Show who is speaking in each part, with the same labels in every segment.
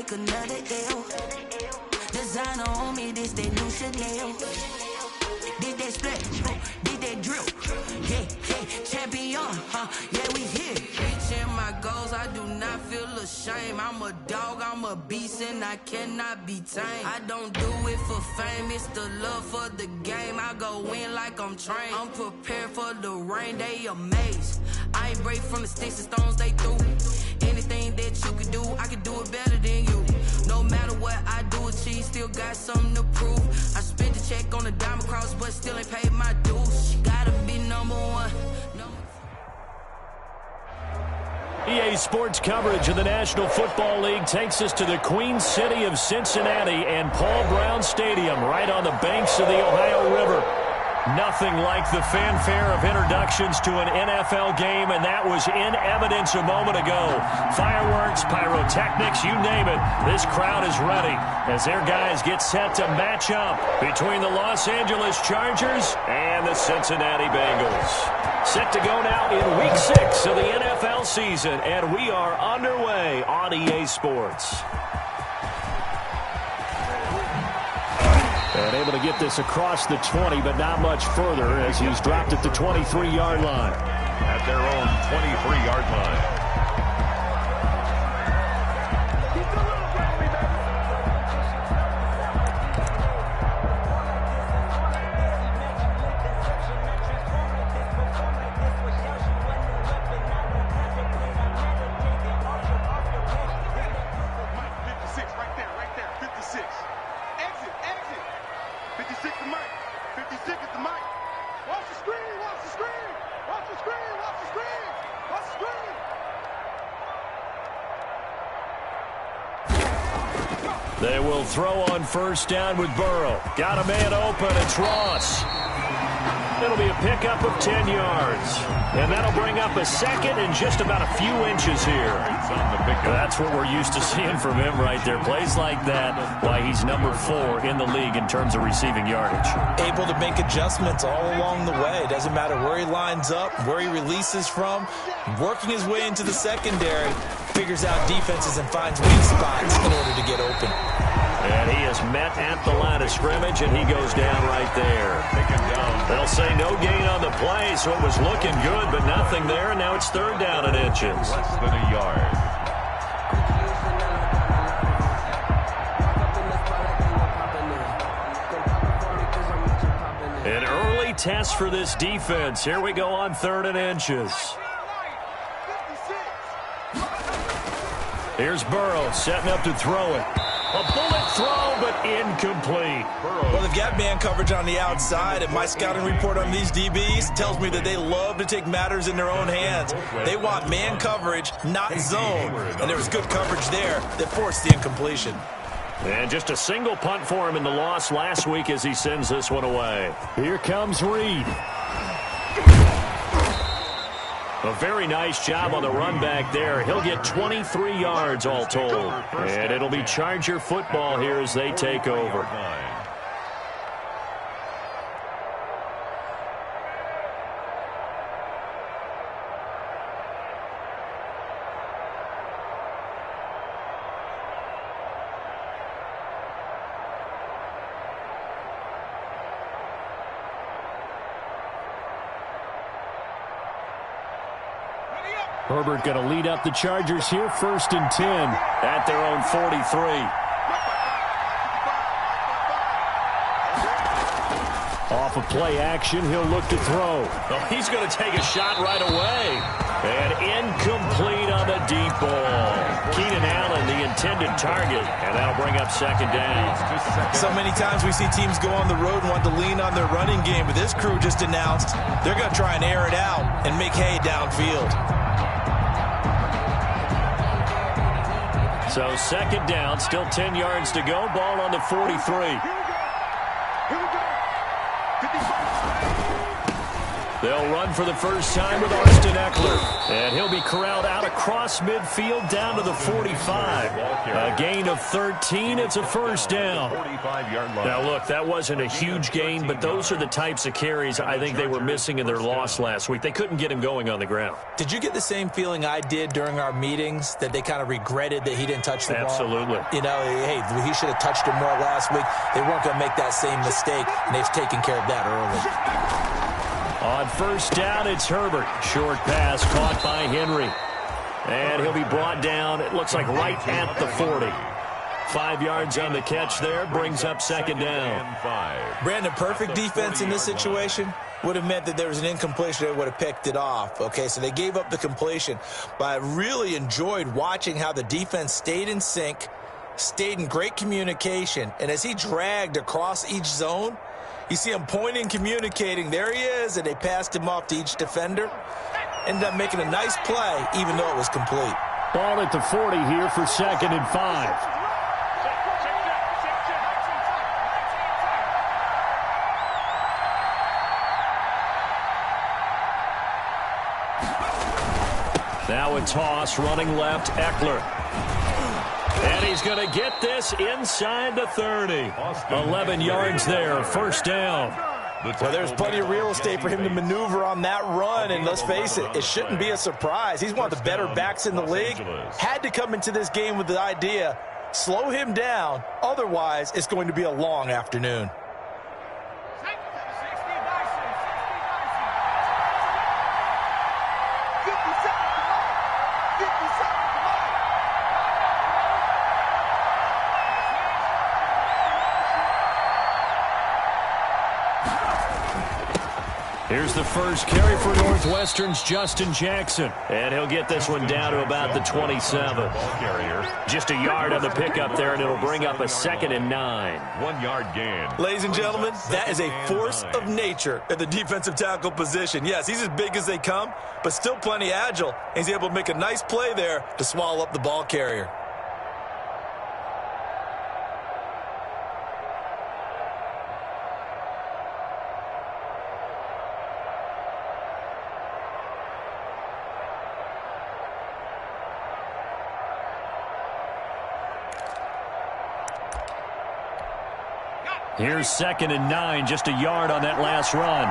Speaker 1: take another L. Designer on me, this that new Chanel. Did that split, did that drill. Yeah, champion, yeah, we here. Reaching my goals, I do not feel ashamed. I'm a dog, I'm a beast, and I cannot be tamed. I don't do it for fame, it's the love for the game. I go in like I'm trained. I'm prepared for the rain, they amazed. I ain't break from the sticks and stones they threw. Anything that you can do, I can do it better than you. No matter what I do, achieve, still got something to prove. I spent the check on the diamond cross, but still ain't paid my dues. Gotta be number one.
Speaker 2: EA Sports coverage of the National Football League takes us to the Queen City of Cincinnati and Paul Brown Stadium right on the banks of the Ohio River. Nothing like the fanfare of introductions to an NFL game, and that was in evidence a moment ago. Fireworks, pyrotechnics, you name it. This crowd is ready as their guys get set to match up between the Los Angeles Chargers and the Cincinnati Bengals. Set to go now in Week 6 of the NFL season, and we are underway on EA Sports. And able to get this across the 20, but not much further as he's dropped at the 23-yard line.
Speaker 3: At their own 23-yard line.
Speaker 2: They will throw on first down with Burrow. Got a man open. It's Ross. It'll be a pickup of 10 yards. And that'll bring up a second and just about a few inches here. That's what we're used to seeing from him right there. Plays like that, why he's number 4 in the league in terms of receiving yardage.
Speaker 4: Able to make adjustments all along the way. Doesn't matter where he lines up, where he releases from. Working his way into the secondary. Figures out defenses and finds weak spots in order to get open.
Speaker 2: And he is met at the line of scrimmage, and he goes down right there. They'll say no gain on the play, so it was looking good, but nothing there, and now it's third down and inches.
Speaker 3: Less than a yard.
Speaker 2: An early test for this defense. Here we go on third and inches. Here's Burrow setting up to throw it. A bullet throw, but incomplete.
Speaker 4: Well, they've got man coverage on the outside, and my scouting report on these DBs tells me that they love to take matters in their own hands. They want man coverage, not zone. And there was good coverage there that forced the incompletion.
Speaker 2: And just a single punt for him in the loss last week as he sends this one away. Here comes Reed. A very nice job on the run back there. He'll get 23 yards all told. And it'll be Charger football here as they take over. Herbert going to lead up the Chargers here, 1st and 10 at their own 43. Off of play action, he'll look to throw. Oh, he's going to take a shot right away. And incomplete on the deep ball. Keenan Allen, the intended target, and that'll bring up second down.
Speaker 4: So many times we see teams go on the road and want to lean on their running game, but this crew just announced they're going to try and air it out and make hay downfield.
Speaker 2: So second down, still 10 yards to go. Ball on the 43. They'll run for the first time with Austin Eckler. And he'll be corralled out across midfield down to the 45. A gain of 13. It's a first down. Now, look, that wasn't a huge gain, but those are the types of carries I think they were missing in their loss last week. They couldn't get him going on the ground.
Speaker 4: Did you get the same feeling I did during our meetings, that they kind of regretted that he didn't touch the ball?
Speaker 2: Absolutely.
Speaker 4: You know, hey, he should have touched it more last week. They weren't going to make that same mistake, and they've taken care of that early.
Speaker 2: On first down, it's Herbert. Short pass caught by Henry. And he'll be brought down, it looks like right at the 40. 5 yards on the catch there, brings up second down.
Speaker 4: Brandon, perfect defense in this situation would have meant that there was an incompletion. They would have picked it off. Okay, so they gave up the completion. But I really enjoyed watching how the defense stayed in sync, stayed in great communication. And as he dragged across each zone, you see him pointing, communicating. There he is, and they passed him off to each defender. Ended up making a nice play, even though it was complete.
Speaker 2: Ball at the 40 here for 2nd and 5. Now a toss, running left, Eckler. And he's going to get this inside the 30. 11 yards there, first down.
Speaker 4: Well, there's plenty of real estate for him to maneuver on that run, and let's face it, it shouldn't be a surprise. He's one of the better backs in the league. Had to come into this game with the idea, slow him down, otherwise it's going to be a long afternoon.
Speaker 2: Here's the first carry for Northwestern's Justin Jackson. And he'll get this one down to about the 27. Just a yard on the pickup there, and it'll bring up a 2nd and 9.
Speaker 3: 1 yard gain.
Speaker 4: Ladies and gentlemen, that is a force of nature at the defensive tackle position. Yes, he's as big as they come, but still plenty agile. He's able to make a nice play there to swallow up the ball carrier.
Speaker 2: Here's 2nd and 9, just a yard on that last run.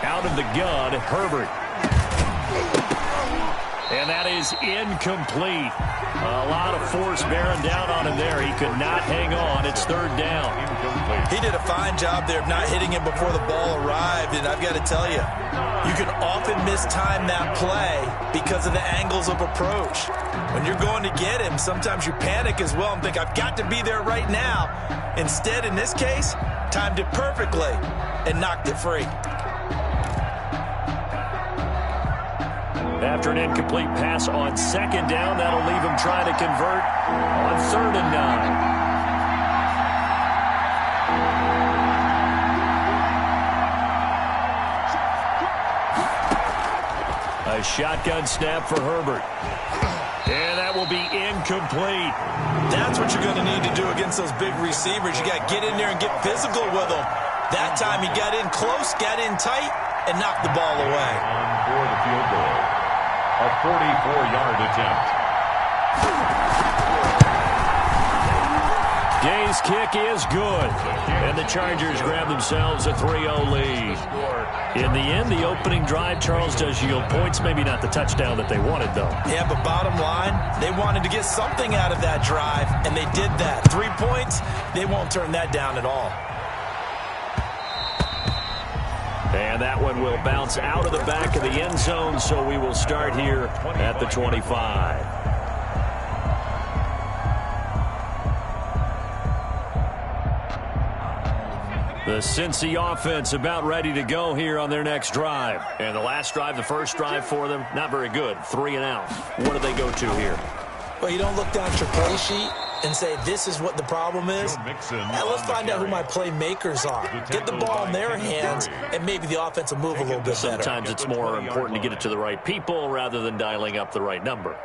Speaker 2: Out of the gun, Herbert. And that is incomplete. A lot of force bearing down on him there. He could not hang on. It's 3rd down.
Speaker 4: He did a fine job there of not hitting him before the ball arrived, and I've got to tell you, you can often mistime that play because of the angles of approach. When you're going to get him, sometimes you panic as well and think, I've got to be there right now. Instead, in this case, timed it perfectly and knocked it free.
Speaker 2: After an incomplete pass on 2nd down, that'll leave him trying to convert on 3rd and 9. A shotgun snap for Herbert. And that will be incomplete.
Speaker 4: That's what you're going to need to do against those big receivers. You got to get in there and get physical with them. That time he got in close, got in tight, and knocked the ball away.
Speaker 3: For the field goal. A 44-yard attempt.
Speaker 2: Gay's kick is good. And the Chargers grab themselves a 3-0 lead. In the end, the opening drive, Charles, does yield points. Maybe not the touchdown that they wanted, though.
Speaker 4: Yeah, but bottom line, they wanted to get something out of that drive, and they did that. 3 points, they won't turn that down at all.
Speaker 2: And that one will bounce out of the back of the end zone, so we will start here at the 25. The Cincy offense about ready to go here on their next drive. And the last drive, the first drive for them, not very good. 3 and out. What do they go to here?
Speaker 4: Well, you don't look down at your play sheet and say, this is what the problem is. Now, let's find out who my playmakers are. Get the ball in their hands, and maybe the offense will move a little bit better.
Speaker 2: Sometimes it's more important to get it to the right people rather than dialing up the right number.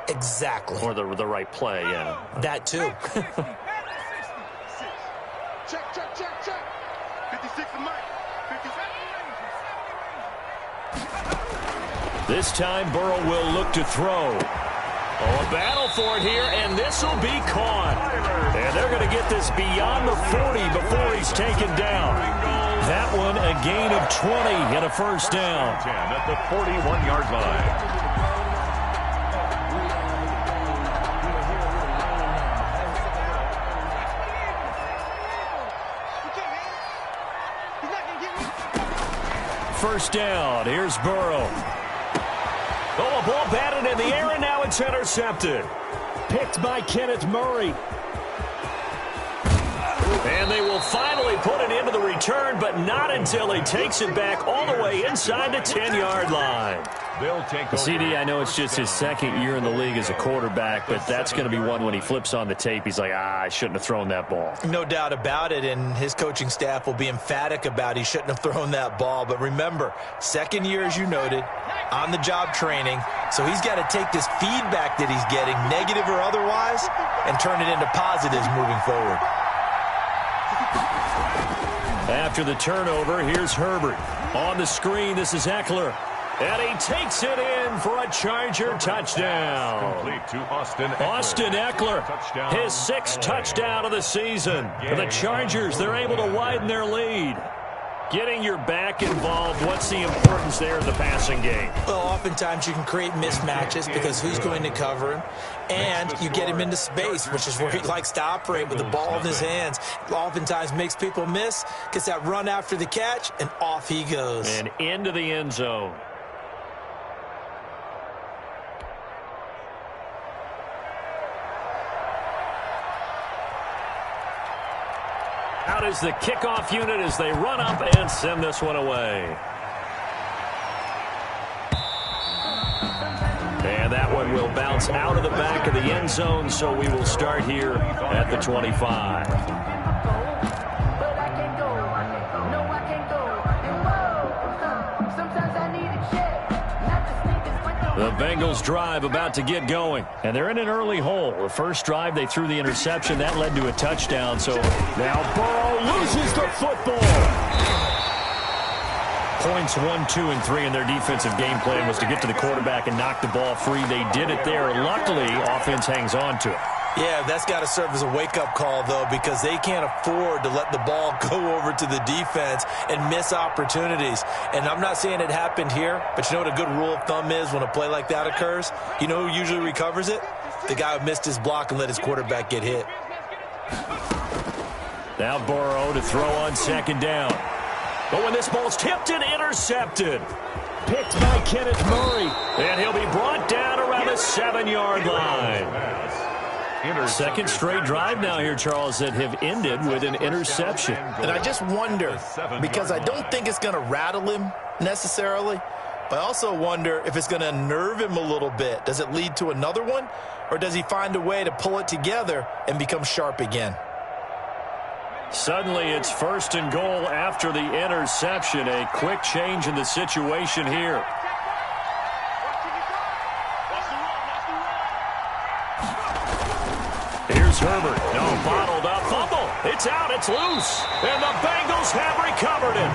Speaker 4: Exactly.
Speaker 2: Or the right play, yeah.
Speaker 4: That, too.
Speaker 5: Check. 56 to Mike. 57.
Speaker 2: This time, Burrow will look to throw. Oh, a battle for it here, and this will be caught. And they're going to get this beyond the 40 before he's taken down. That one, a gain of 20 and a first down.
Speaker 3: At the 41-yard line.
Speaker 2: First down. Here's Burrow. Oh, a ball batted in the air, and now it's intercepted. Picked by Kenneth Murray. And they will finally put it into the return, but not until he takes it back all the way inside the 10-yard line.
Speaker 3: They'll take
Speaker 2: CD, I know it's just his second year in the league as a quarterback, but that's going to be one when he flips on the tape. He's like, I shouldn't have thrown that ball.
Speaker 4: No doubt about it, and his coaching staff will be emphatic about he shouldn't have thrown that ball. But remember, second year, as you noted, on-the-job training, so he's got to take this feedback that he's getting, negative or otherwise, and turn it into positives moving forward.
Speaker 2: After the turnover, here's Herbert. On the screen, this is Eckler. And he takes it in for a Charger touchdown.
Speaker 3: Complete to Austin Eckler.
Speaker 2: Austin Eckler, his sixth touchdown of the season. For the Chargers, they're able to widen their lead. Getting your back involved, what's the importance there in the passing game?
Speaker 4: Well, oftentimes you can create mismatches because who's going to cover him, and you get him into space, which is where he likes to operate with the ball in his hands. Oftentimes makes people miss, gets that run after the catch, and off he goes.
Speaker 2: And into the end zone. Out is the kickoff unit as they run up and send this one away. And that one will bounce out of the back of the end zone, so we will start here at the 25. The Bengals drive about to get going, and they're in an early hole. The first drive, they threw the interception. That led to a touchdown, so now Burrow loses the football. Points 1, 2, and 3 in their defensive game plan was to get to the quarterback and knock the ball free. They did it there. Luckily, offense hangs on to it.
Speaker 4: Yeah, that's got to serve as a wake-up call, though, because they can't afford to let the ball go over to the defense and miss opportunities. And I'm not saying it happened here, but you know what a good rule of thumb is when a play like that occurs? You know who usually recovers it? The guy who missed his block and let his quarterback get hit.
Speaker 2: Now Burrow to throw on second down. But when this ball's tipped and intercepted. Picked by Kenneth Murray. And he'll be brought down around the 7-yard line. Second straight drive now here, Charles, that have ended with an interception.
Speaker 4: And I just wonder, because I don't think it's going to rattle him necessarily, but I also wonder if it's going to unnerve him a little bit. Does it lead to another one, or does he find a way to pull it together and become sharp again?
Speaker 2: Suddenly it's first and goal after the interception. A quick change in the situation here. Here's Herbert. No, bottled up. Fumble. It's out. It's loose. And the Bengals have recovered it.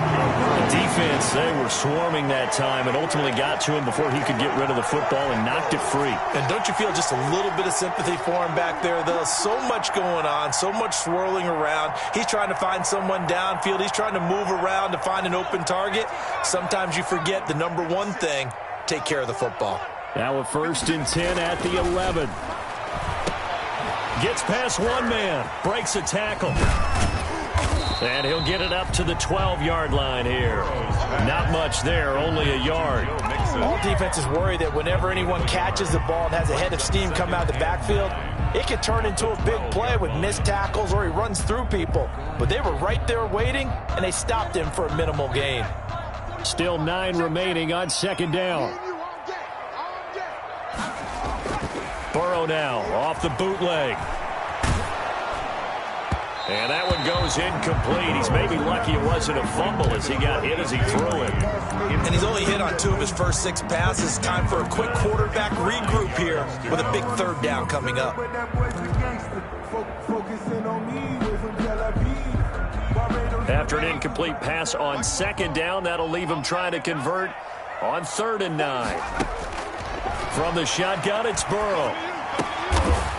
Speaker 2: The defense, they were swarming that time and ultimately got to him before he could get rid of the football and knocked it free.
Speaker 4: And don't you feel just a little bit of sympathy for him back there, though? So much going on, so much swirling around. He's trying to find someone downfield. He's trying to move around to find an open target. Sometimes you forget the number one thing, take care of the football.
Speaker 2: Now a 1st and 10 at the 11. Gets past one man, breaks a tackle. And he'll get it up to the 12-yard line here. Not much there, only a yard.
Speaker 4: All defenses worry that whenever anyone catches the ball and has a head of steam come out of the backfield, it could turn into a big play with missed tackles or he runs through people. But they were right there waiting, and they stopped him for a minimal gain.
Speaker 2: Still 9 remaining on second down. Burrow now off the bootleg. And that one goes incomplete. He's maybe lucky it wasn't a fumble as he got hit as he threw it.
Speaker 4: And he's only hit on 2 of his first 6 passes. Time for a quick quarterback regroup here with a big 3rd down coming up.
Speaker 2: After an incomplete pass on 2nd down, that'll leave him trying to convert on 3rd and 9. From the shotgun, it's Burrow.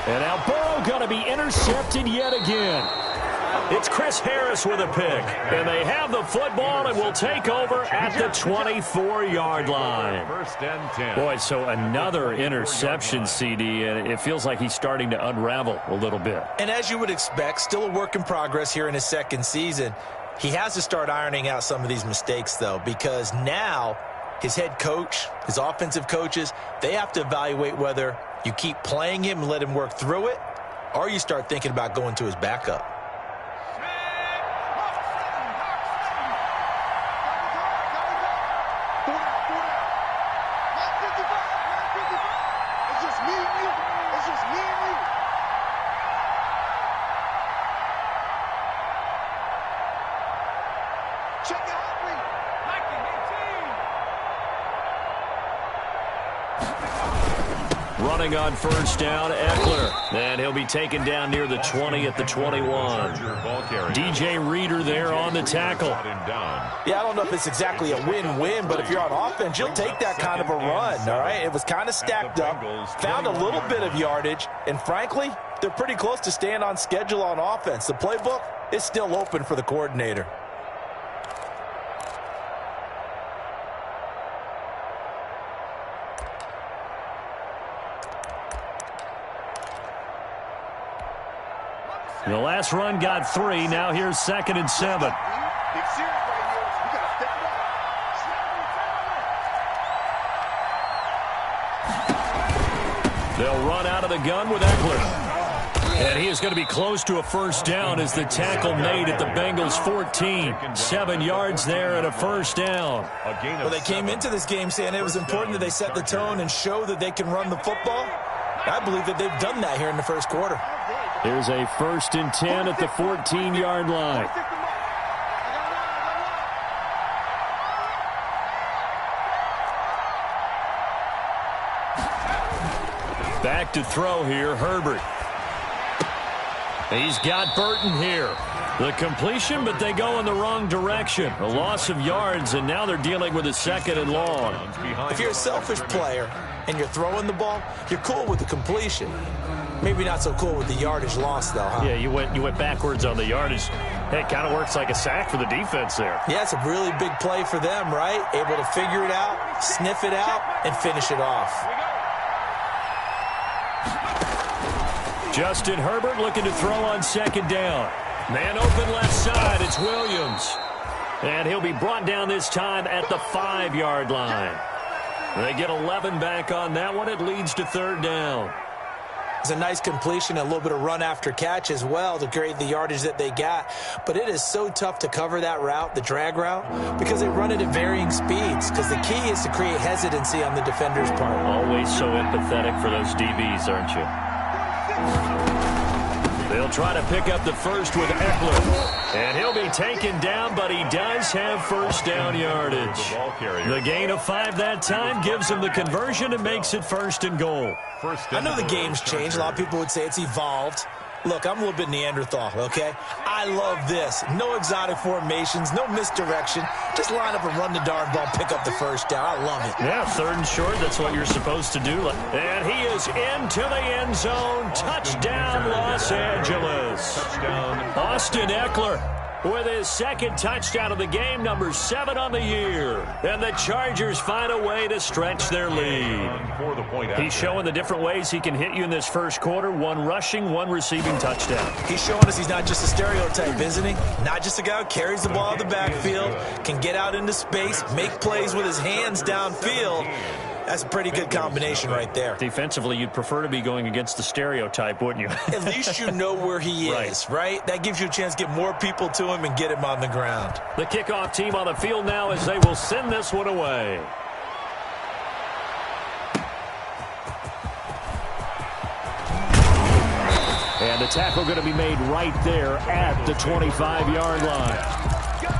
Speaker 2: And now Burrow going to be intercepted yet again. It's Chris Harris with a pick. And they have the football and will take over at the 24-yard line.
Speaker 3: 1st and 10.
Speaker 2: Boy, so another interception, CD, and it feels like he's starting to unravel a little bit.
Speaker 4: And as you would expect, still a work in progress here in his 2nd season. He has to start ironing out some of these mistakes, though, because now his head coach, his offensive coaches, they have to evaluate whether you keep playing him and let him work through it, or you start thinking about going to his backup.
Speaker 2: Running on 1st down, Eckler. And he'll be taken down near the 20 at the 21. DJ Reader there on the tackle.
Speaker 4: Yeah, I don't know if it's exactly a win-win, but if you're on offense, you'll take that kind of a run, all right? It was kind of stacked up, found a little bit of yardage, and frankly, they're pretty close to staying on schedule on offense. The playbook is still open for the coordinator.
Speaker 2: The last run got 3. Now here's 2nd and 7. They'll run out of the gun with Eckler. And he is going to be close to a 1st down as the tackle made at the Bengals 14. 7 yards there and a 1st down.
Speaker 4: Well, they came into this game saying it was important that they set the tone and show that they can run the football. I believe that they've done that here in the 1st quarter.
Speaker 2: Here's a 1st and 10 at the 14-yard line. Back to throw here, Herbert. He's got Burton here. The completion, but they go in the wrong direction. A loss of yards, and now they're dealing with a 2nd and long.
Speaker 4: If you're a selfish player and you're throwing the ball, you're cool with the completion. Maybe not so cool with the yardage loss, though, huh?
Speaker 2: Yeah, you went backwards on the yardage. Hey, it kind of works like a sack for the defense there.
Speaker 4: Yeah, it's a really big play for them, right? Able to figure it out, sniff it out, and finish it off.
Speaker 2: Justin Herbert looking to throw on 2nd down. Man open left side, it's Williams. And he'll be brought down this time at the 5-yard line. They get 11 back on that one. It leads to 3rd down.
Speaker 4: It's a nice completion, a little bit of run after catch as well to create the yardage that they got. But it is so tough to cover that route, the drag route, because they run it at varying speeds. Because the key is to create hesitancy on the defender's part.
Speaker 2: Always so empathetic for those DBs, aren't you? They'll try to pick up the 1st with Eckler. And he'll be taken down, but he does have 1st down yardage. The gain of 5 that time gives him the conversion and makes it 1st and goal.
Speaker 4: I know the game's changed. A lot of people would say it's evolved. Look, I'm a little bit Neanderthal, okay? I love this. No exotic formations, no misdirection. Just line up and run the darn ball, pick up the 1st down. I love it.
Speaker 2: Yeah, 3rd and short, that's what you're supposed to do. And he is into the end zone. Touchdown, Los Angeles. Austin Eckler with his 2nd touchdown of the game, number 7 on the year. And the Chargers find a way to stretch their lead. He's showing the different ways he can hit you in this 1st quarter. 1 rushing, 1 receiving touchdown.
Speaker 4: He's showing us he's not just a stereotype, isn't he? Not just a guy who carries the ball in the backfield, can get out into space, make plays with his hands downfield. That's a pretty good combination right there.
Speaker 2: Defensively, you'd prefer to be going against the stereotype, wouldn't you?
Speaker 4: At least you know where he is, right? That gives you a chance to get more people to him and get him on the ground.
Speaker 2: The kickoff team on the field now as they will send this one away. And And the tackle going to be made right there at the 25-yard line.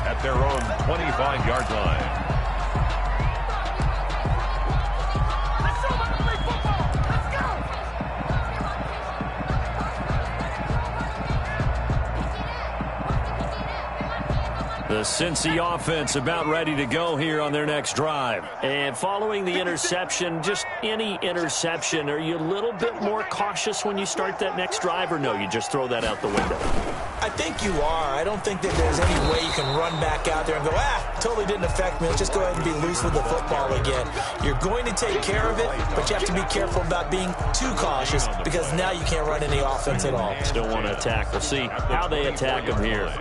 Speaker 3: At their own 25-yard line.
Speaker 2: The Cincy offense about ready to go here on their next drive. And following the interception, just any interception, are you a little bit more cautious when you start that next drive, or no, you just throw that out the window?
Speaker 4: I think you are. I don't think that there's any way you can run back out there and go, totally didn't affect me. Let's just go ahead and be loose with the football again. You're going to take care of it, but you have to be careful about being too cautious because now you can't run any offense at all.
Speaker 2: Still want to attack. We'll see how they attack them here.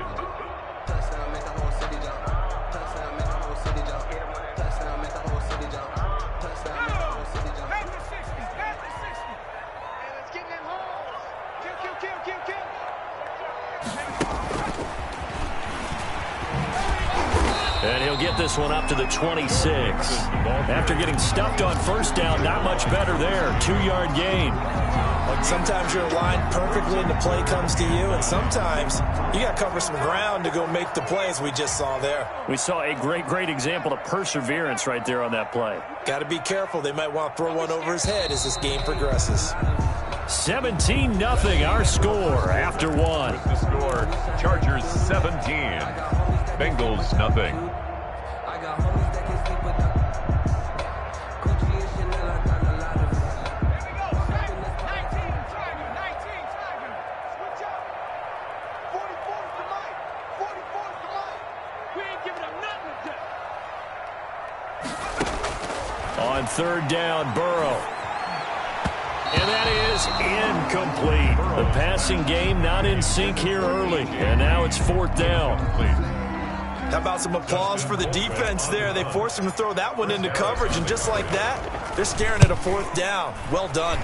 Speaker 2: And he'll get this one up to the 26. After getting stuffed on first down, not much better there. 2-yard gain.
Speaker 4: Like sometimes you're aligned perfectly and the play comes to you, and sometimes you got to cover some ground to go make the plays we just saw there. We saw a great example of perseverance right there on that play. Got to be careful. They might want to throw one over his head as this game progresses.
Speaker 2: 17-0 our score after one.
Speaker 3: With the score, Chargers 17. Bengals nothing.
Speaker 2: On third down, Burrow. And that is incomplete. The passing game not in sync here early. And now it's fourth down.
Speaker 4: How about some applause for the defense there? They forced him to throw that one into coverage, and just like that, they're staring at a fourth down. Well done.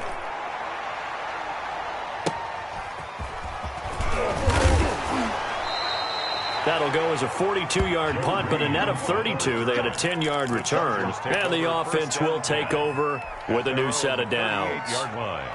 Speaker 2: That'll go as a 42-yard punt, but a net of 32. They got a 10-yard return. And the offense will take over with a new set of downs.
Speaker 3: 8-yard line.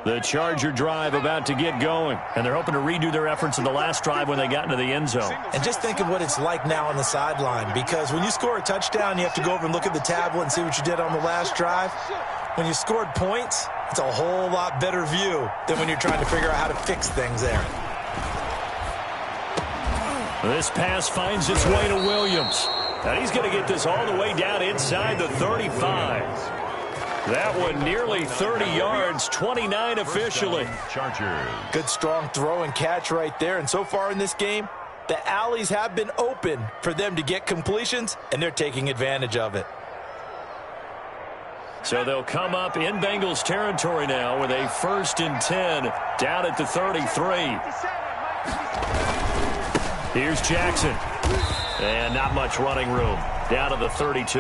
Speaker 2: The Charger drive about to get going, and they're hoping to redo their efforts in the last drive when they got into the end zone.
Speaker 4: And just think of what it's like now on the sideline, because when you score a touchdown, you have to go over and look at the tablet and see what you did on the last drive. When you scored points, it's a whole lot better view than when you're trying to figure out how to fix things there.
Speaker 2: This pass finds its way to Williams. And he's going to get this all the way down inside the 35. That one nearly 30 yards, 29 officially.
Speaker 3: Chargers.
Speaker 4: Good strong throw and catch right there. And so far in this game, the alleys have been open for them to get completions, and they're taking advantage of it.
Speaker 2: So they'll come up in Bengals territory now with a 1st and 10 down at the 33. Here's Jackson. And not much running room. Down to the 32.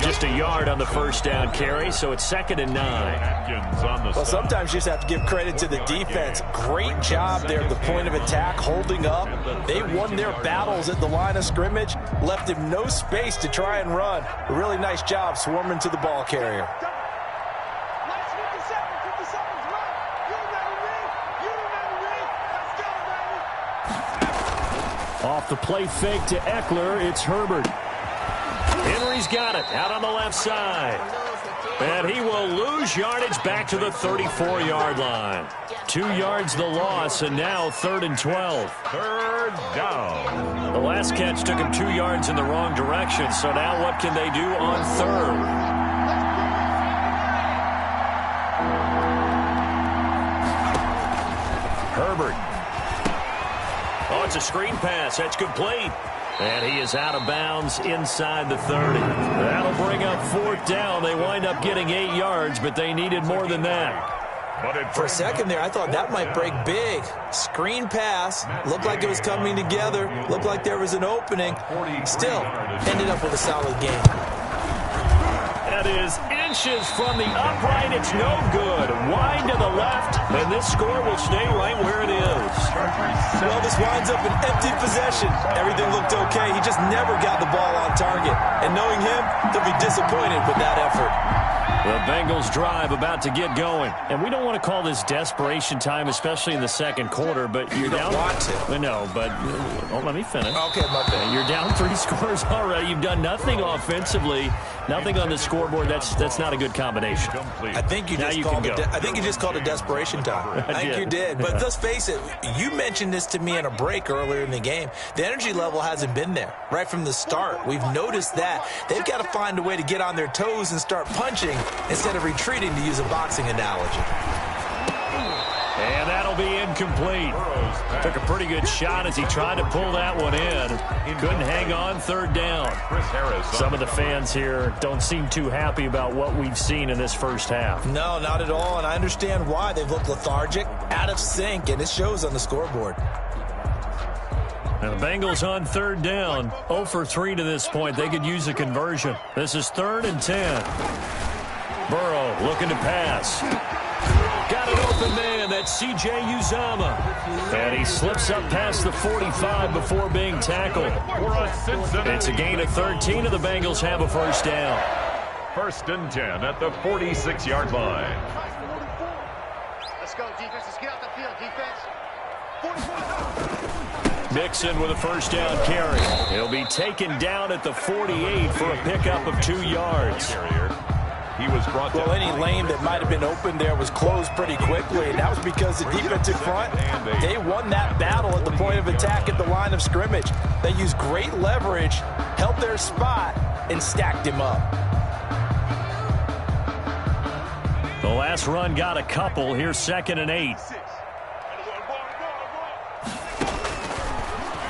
Speaker 2: Just a yard on the first down carry, so it's 2nd and 9.
Speaker 4: Well, sometimes you just have to give credit to the defense. Great job there at the point of attack, holding up. They won their battles at the line of scrimmage, left him no space to try and run. A really nice job swarming to the ball carrier.
Speaker 2: Off the play fake to Eckler, it's Herbert. Henry's got it out on the left side. And he will lose yardage back to the 34-yard line. 2 yards the loss, and now 3rd and 12.
Speaker 3: 3rd down.
Speaker 2: The last catch took him 2 yards in the wrong direction, so now what can they do on 3rd? Herbert. Oh, it's a screen pass. That's complete. And he is out of bounds inside the 30. That'll bring up 4th down. They wind up getting 8 yards, but they needed more than that.
Speaker 4: For a second there, I thought that might break big. Screen pass. Looked like it was coming together. Looked like there was an opening. Still, ended up with a solid game.
Speaker 2: That is inches from the upright. It's no good. Wide to the left, and this score will stay right where it is.
Speaker 4: Well, this winds up an empty possession. Everything looked okay. He just just never got the ball on target. And knowing him, they'll be disappointed with that effort.
Speaker 2: The Bengals drive about to get going. And we don't want to call this desperation time, especially in the second quarter, but you're down.
Speaker 4: You don't want to.
Speaker 2: No, but let me finish.
Speaker 4: Okay, my bad.
Speaker 2: You're down 3 scores already. You've done nothing offensively, nothing on the scoreboard. That's not a good combination.
Speaker 4: I think you just called it desperation time. I think you did. But let's face it, you mentioned this to me in a break earlier in the game. The energy level hasn't been there right from the start. We've noticed that. They've got to find a way to get on their toes and start punching instead of retreating, to use a boxing analogy.
Speaker 2: And that'll be incomplete. Took a pretty good shot as he tried to pull that one in. Couldn't hang on, third down. Some of the fans here don't seem too happy about what we've seen in this first half.
Speaker 4: No, not at all, and I understand why. They've looked lethargic, out of sync, and it shows on the scoreboard.
Speaker 2: And the Bengals on third down, 0 for 3 to this point. They could use a conversion. This is 3rd and 10. Burrow looking to pass. Got an open man. That's C.J. Uzomah. And he slips up past the 45 before being tackled. It's a gain of 13, and the Bengals have a first down.
Speaker 3: 1st and 10 at the 46-yard line.
Speaker 5: Let's go, defense. Let's get out the field, defense.
Speaker 2: Mixon with a first down carry. He'll be taken down at the 48 for a pickup of 2 yards.
Speaker 3: He was brought down.
Speaker 4: Well, any lane that might have been open there was closed pretty quickly, and that was because the defensive front, they won that battle at the point of attack at the line of scrimmage. They used great leverage, held their spot, and stacked him up.
Speaker 2: The last run got a couple. Here's 2nd and 8.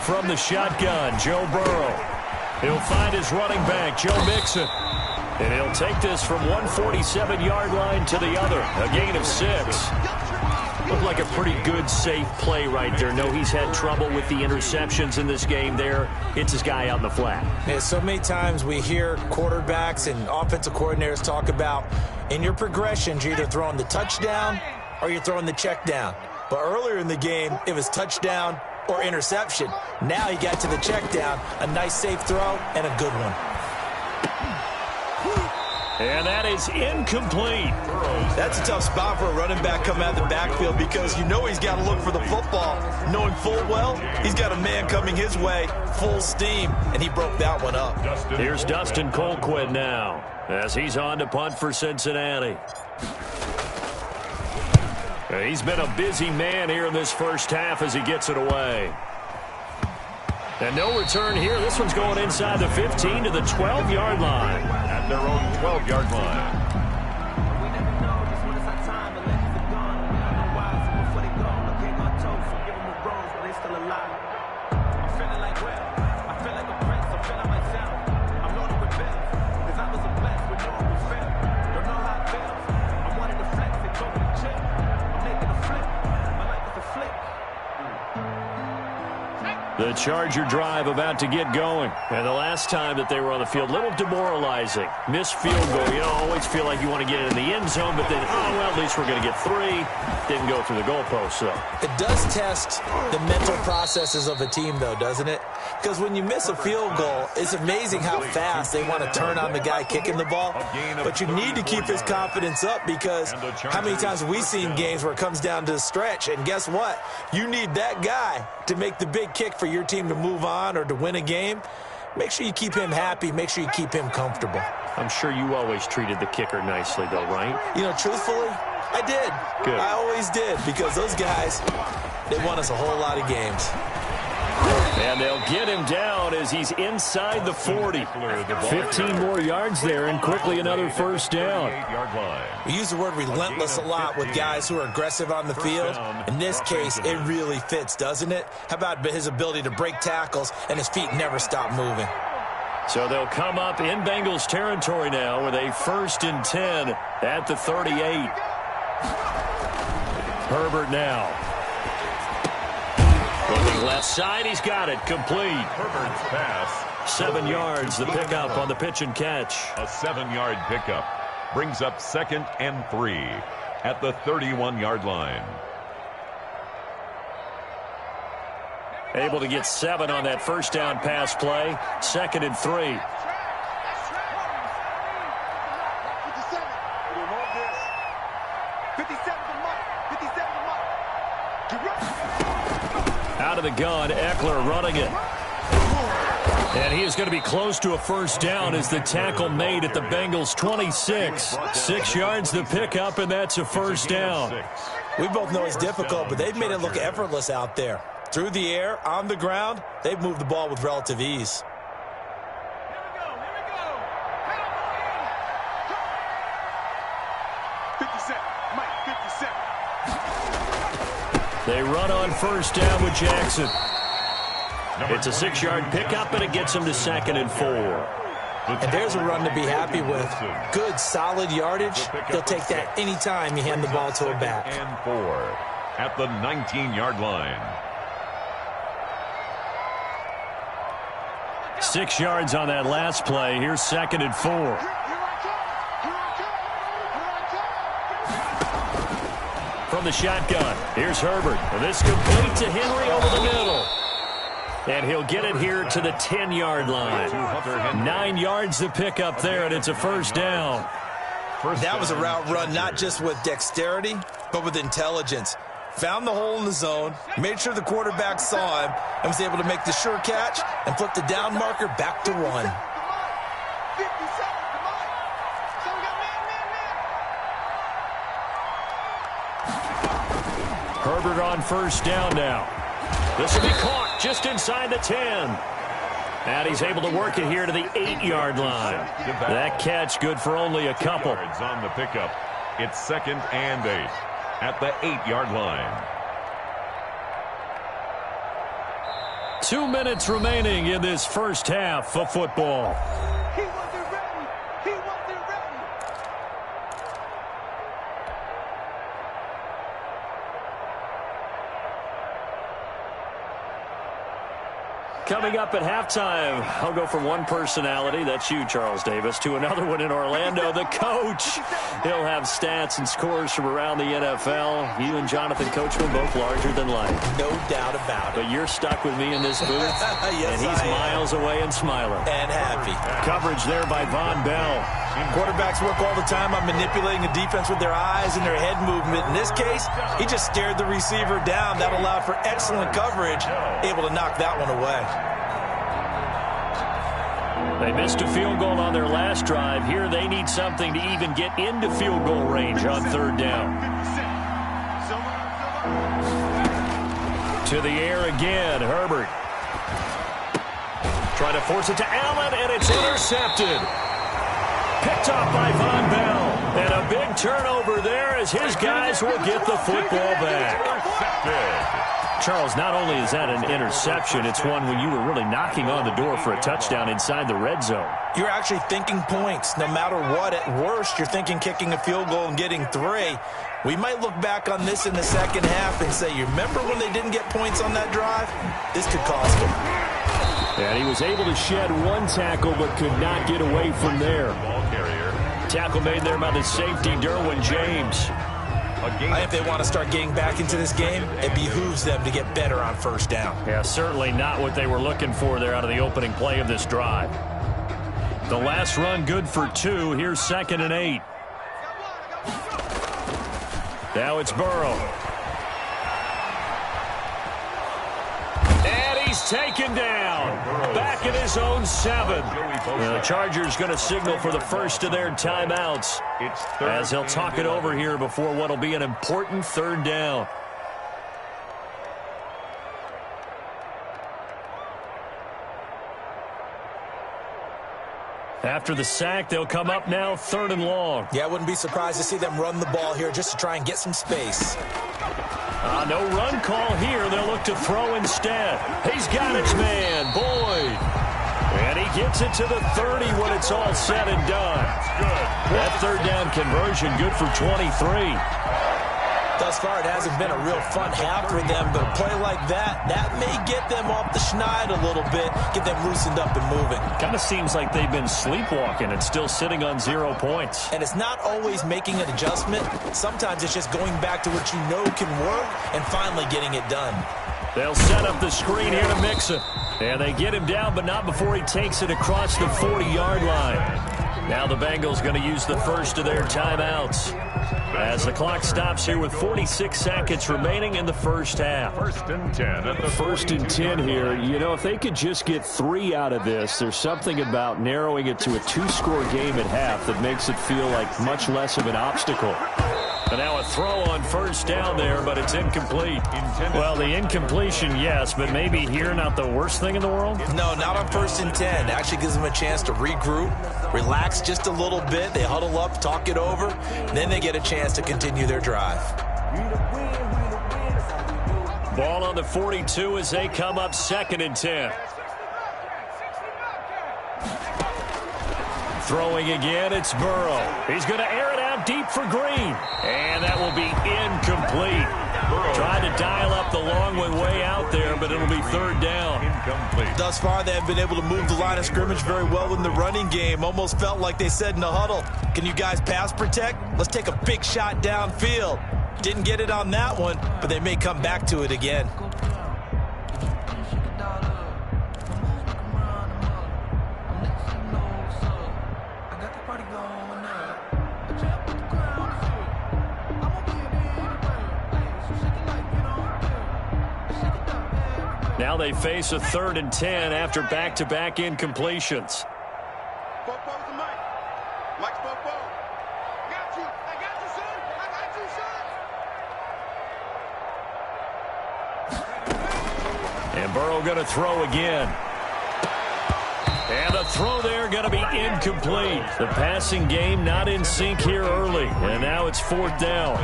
Speaker 2: From the shotgun, Joe Burrow. He'll find his running back, Joe Mixon. And he'll take this from 147-yard line to the other. A gain of 6. Looked like a pretty good, safe play right there. No, he's had trouble with the interceptions in this game there. It's his guy out in the flat.
Speaker 4: Yeah, so many times we hear quarterbacks and offensive coordinators talk about, in your progressions, you're either throwing the touchdown or you're throwing the check down. But earlier in the game, it was touchdown or interception. Now he got to the check down, a nice safe throw, and a good one.
Speaker 2: And that is incomplete.
Speaker 4: That's a tough spot for a running back coming out of the backfield because you know he's got to look for the football, knowing full well he's got a man coming his way, full steam, and he broke that one up.
Speaker 2: Here's Dustin Colquitt now as he's on to punt for Cincinnati. He's been a busy man here in this first half as he gets it away. And no return here. This one's going inside the 15 to the 12-yard line.
Speaker 3: At their own 12-yard line.
Speaker 2: The Charger drive about to get going. And the last time that they were on the field, a little demoralizing. Missed field goal. You know, always feel like you want to get it in the end zone, but then, oh, well, at least we're going to get 3. Didn't go through the goalpost, though.
Speaker 4: It does test the mental processes of a team, though, doesn't it? Because when you miss a field goal, it's amazing how fast they want to turn on the guy kicking the ball. But you need to keep his confidence up because how many times have we seen games where it comes down to the stretch? And guess what? You need that guy to make the big kick for your team to move on or to win a game. Make sure you keep him happy. Make sure you keep him comfortable.
Speaker 2: I'm sure you always treated the kicker nicely, though, right?
Speaker 4: You know, truthfully, I did.
Speaker 2: Good.
Speaker 4: I always did because those guys, they won us a whole lot of games.
Speaker 2: And they'll get him down as he's inside the 40. 15 more yards there and quickly another first down.
Speaker 4: We use the word relentless a lot with guys who are aggressive on the field. In this case, it really fits, doesn't it? How about his ability to break tackles and his feet never stop moving?
Speaker 2: So they'll come up in Bengals territory now with a 1st and 10 at the 38. Herbert now. Looking left side, he's got it. Complete.
Speaker 3: Herbert's pass.
Speaker 2: 7 yards, the pickup on the pitch and catch.
Speaker 3: A 7-yard pickup brings up 2nd and 3 at the 31-yard line.
Speaker 2: Able to get 7 on that first down pass play. 2nd and 3. Out of the gun, Eckler running it. And he is going to be close to a first down as the tackle made at the Bengals' 26. 6 yards the pickup, and that's a first down.
Speaker 4: We both know it's difficult, but they've made it look effortless out there. Through the air, on the ground, they've moved the ball with relative ease.
Speaker 2: They run on first down with Jackson. It's a 6-yard pickup, and it gets him to 2nd and 4.
Speaker 4: And there's a run to be happy with. Good, solid yardage. He'll take that anytime you hand the ball to a back.
Speaker 3: And 4 at the 19-yard line.
Speaker 2: 6 yards on that last play. Here's 2nd and 4. From the shotgun, here's Herbert. And this complete to Henry over the middle. And he'll get it here to the 10-yard line. 9 yards to pick up there, and it's a first down.
Speaker 4: That was a route run not just with dexterity, but with intelligence. Found the hole in the zone, made sure the quarterback saw him, and was able to make the sure catch and flip the down marker back to 1.
Speaker 2: Herbert on first down now. This will be caught just inside the 10. And he's able to work it here to the 8-yard line. That catch good for only a couple.
Speaker 3: On the pickup. It's 2nd and 8 at the 8-yard line.
Speaker 2: 2 minutes remaining in this first half of football.
Speaker 5: He wasn't ready. He wasn't ready.
Speaker 2: Coming up at halftime, I'll go from one personality, that's you, Charles Davis, to another one in Orlando, the coach. He'll have stats and scores from around the NFL. You and Jonathan Coachman both larger than life.
Speaker 4: No doubt about it.
Speaker 2: But you're stuck with me in this booth,
Speaker 4: Yes,
Speaker 2: and he's miles away and smiling.
Speaker 4: And happy.
Speaker 2: Coverage there by Von Bell.
Speaker 4: Quarterbacks work all the time on manipulating the defense with their eyes and their head movement. In this case, he just stared the receiver down. That allowed for excellent coverage, able to knock that one away.
Speaker 2: They missed a field goal on their last drive. Here they need something to even get into field goal range on 3rd down. To the air again, Herbert. Trying to force it to Allen, and it's intercepted. Picked off by Von Bell. And a big turnover there as his guys will get the football back. Charles, not only is that an interception, it's one when you were really knocking on the door for a touchdown inside the red zone.
Speaker 4: You're actually thinking points. No matter what, at worst, you're thinking kicking a field goal and getting 3. We might look back on this in the second half and say, you remember when they didn't get points on that drive? This could cost them.
Speaker 2: And he was able to shed one tackle but could not get away from there.
Speaker 3: Ball carrier.
Speaker 2: Tackle made there by the safety, Derwin James.
Speaker 4: If they want to start getting back into this game, it behooves them to get better on first down.
Speaker 2: Yeah, certainly not what they were looking for there out of the opening play of this drive. The last run good for 2. Here's 2nd and 8. Now it's Burrow. And he's taken down. Back in his own 7. The Chargers going to signal for the first of their timeouts as he'll talk it over here before what will be an important 3rd down. After the sack, they'll come up now 3rd and long.
Speaker 4: Yeah, I wouldn't be surprised to see them run the ball here just to try and get some space.
Speaker 2: No run call here. They'll look to throw instead. He's got his man, Boyd. And he gets it to the 30 when it's all said and done. That 3rd down conversion good for 23.
Speaker 4: Thus far, it hasn't been a real fun half for them, but a play like that may get them off the schneid a little bit, get them loosened up and moving.
Speaker 2: Kind of seems like they've been sleepwalking and still sitting on 0 points.
Speaker 4: And it's not always making an adjustment. Sometimes it's just going back to what you know can work and finally getting it done.
Speaker 2: They'll set up the screen here to Mixon. And they get him down, but not before he takes it across the 40-yard line. Now the Bengals going to use the first of their timeouts as the clock stops here with 46 seconds remaining in the first half.
Speaker 3: First and 10.
Speaker 2: First and 10 here. You know, if they could just get 3 out of this, there's something about narrowing it to a 2-score game at half that makes it feel like much less of an obstacle. And now a throw on first down there, but it's incomplete. Well, the incompletion, yes, but maybe here not the worst thing in the world?
Speaker 4: No, not on first and 10. It actually gives them a chance to regroup, relax just a little bit. They huddle up, talk it over, then they get a chance to continue their drive.
Speaker 2: Ball on the 42 as they come up second and 10. Throwing again, it's Burrow. He's going to air it out deep for Green. And that will be incomplete. Trying to dial up the long one way out there, but it'll be third down.
Speaker 3: Incomplete.
Speaker 4: Thus far, they have been able to move the line of scrimmage very well in the running game. Almost felt like they said in the huddle, can you guys pass protect? Let's take a big shot downfield. Didn't get it on that one, but they may come back to it again.
Speaker 2: Now they face a third and 10 after back-to-back incompletions. And Burrow going to throw again. And the throw there going to be incomplete. The passing game not in sync here early. And now it's fourth down.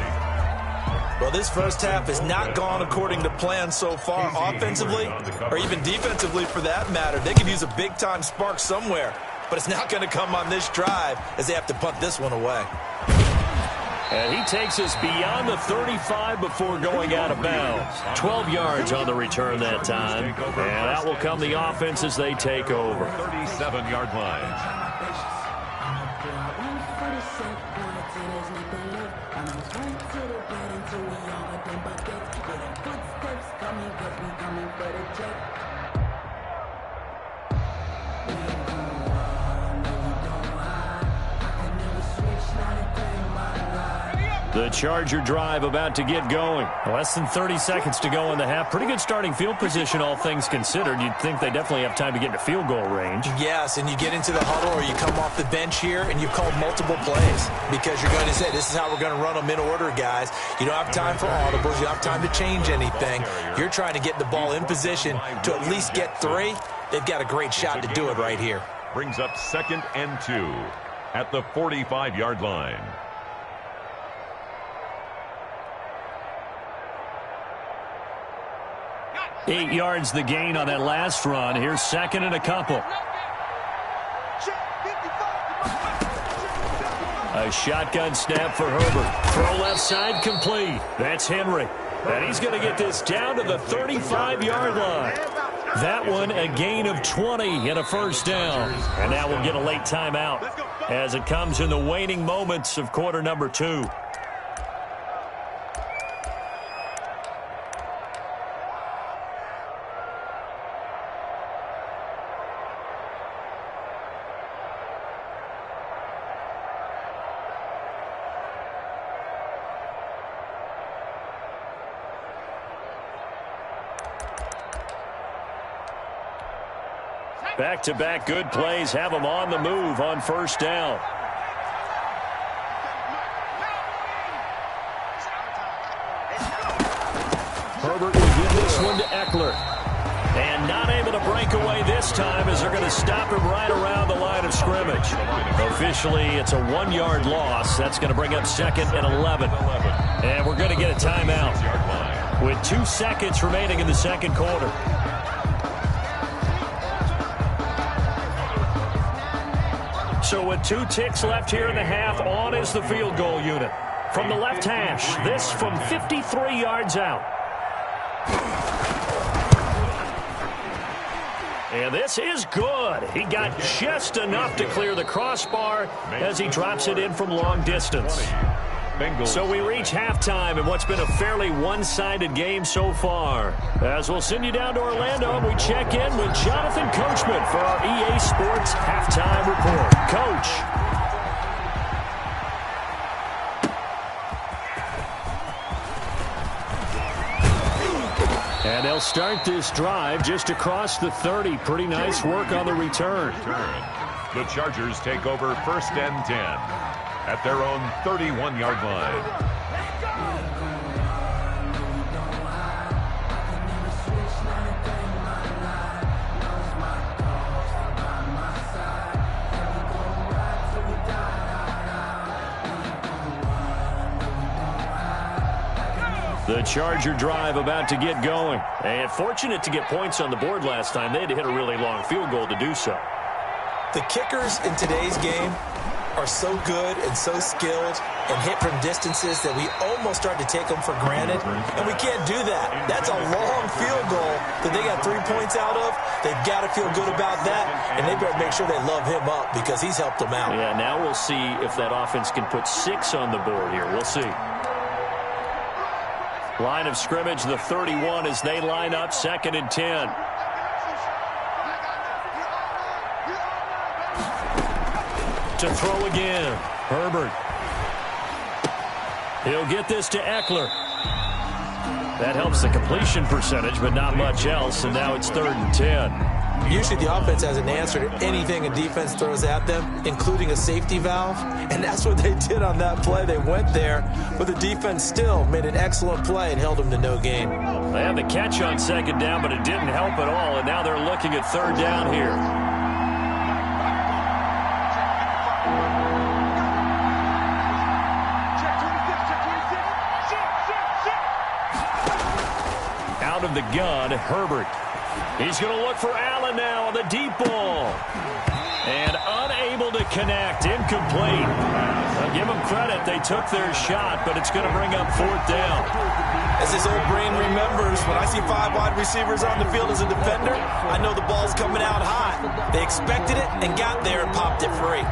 Speaker 4: Well, this first half has not gone according to plan so far offensively or even defensively for that matter. They could use a big-time spark somewhere, but it's not going to come on this drive as they have to punt this one away.
Speaker 2: And he takes us beyond the 35 before going out of bounds. 12 yards on the return that time. And out will come the offense as they take over.
Speaker 3: 37-yard line.
Speaker 2: The Charger drive about to get going. Less than 30 seconds to go in the half. Pretty good starting field position, all things considered. You'd think they definitely have time to get into field goal range.
Speaker 4: Yes, and you get into the huddle or you come off the bench here and you've called multiple plays because you're going to say, this is how we're going to run them in order, guys. You don't have time for audibles. You don't have time to change anything. You're trying to get the ball in position to at least get 3. They've got a great shot to do it right here.
Speaker 3: Brings up second and 2 at the 45-yard line.
Speaker 2: 8 yards the gain on that last run. Here's second and a couple. A shotgun snap for Herbert. Throw left side complete. That's Henry. And he's going to get this down to the 35-yard line. That one a gain of 20 and a first down. And now we'll get a late timeout as it comes in the waning moments of quarter number 2. Back-to-back good plays have them on the move on first down. Herbert will give this one to Eckler. And not able to break away this time as they're going to stop him right around the line of scrimmage. Officially, it's a 1-yard loss. That's going to bring up second and 11. And we're going to get a timeout with 2 seconds remaining in the second quarter. So with 2 ticks left here in the half, on is the field goal unit. From the left hash, this from 53 yards out. And this is good. He got just enough to clear the crossbar as he drops it in from long distance.
Speaker 3: Bengals.
Speaker 2: So we reach halftime in what's been a fairly one-sided game so far. As we'll send you down to Orlando, and we check in with Jonathan Coachman for our EA Sports Halftime Report. Coach. And they'll start this drive just across the 30. Pretty nice work on the return.
Speaker 3: The Chargers take over 1st and 10 at their own 31-yard line.
Speaker 2: The Charger drive about to get going. And fortunate to get points on the board last time. They had to hit a really long field goal to do so.
Speaker 4: The kickers in today's game are so good and so skilled and hit from distances that we almost start to take them for granted, and we can't do that. That's a long field goal that they got 3 points out of. They've got to feel good about that, and they better make sure they love him up because he's helped them out.
Speaker 2: Yeah, now we'll see if that offense can put 6 on the board here. We'll see. Line of scrimmage, the 31 as they line up, 2nd and 10. To throw again. Herbert. He'll get this to Eckler. That helps the completion percentage, but not much else, and now it's 3rd and 10.
Speaker 4: Usually the offense has an answer to anything a defense throws at them, including a safety valve, and that's what they did on that play. They went there, but the defense still made an excellent play and held them to no gain.
Speaker 2: They had the catch on 2nd down, but it didn't help at all, and now they're looking at 3rd down here. Out of the gun, Herbert. He's going to look for Allen now on the deep ball. And unable to connect. Incomplete. I'll give them credit. They took their shot, but it's going to bring up 4th down.
Speaker 4: As this old brain remembers, when I see 5 wide receivers on the field as a defender, I know the ball's coming out hot. They expected it and got there and popped it free.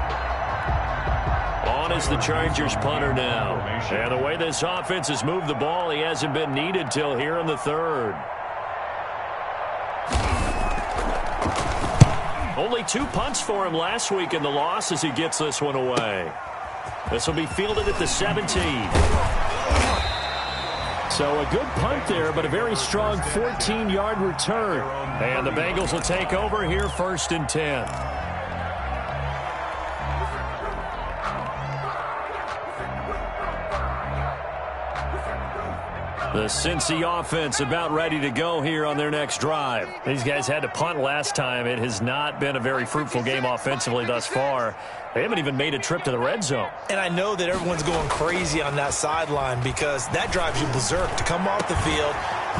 Speaker 2: On is the Chargers punter now. And the way this offense has moved the ball, he hasn't been needed till here in the 3rd. Only 2 punts for him last week in the loss as he gets this one away. This will be fielded at the 17. So a good punt there, but a very strong 14-yard return. And the Bengals will take over here 1st and 10. The Cincy offense about ready to go here on their next drive. These guys had to punt last time. It has not been a very fruitful game offensively thus far. They haven't even made a trip to the red zone.
Speaker 4: And I know that everyone's going crazy on that sideline because that drives you berserk to come off the field,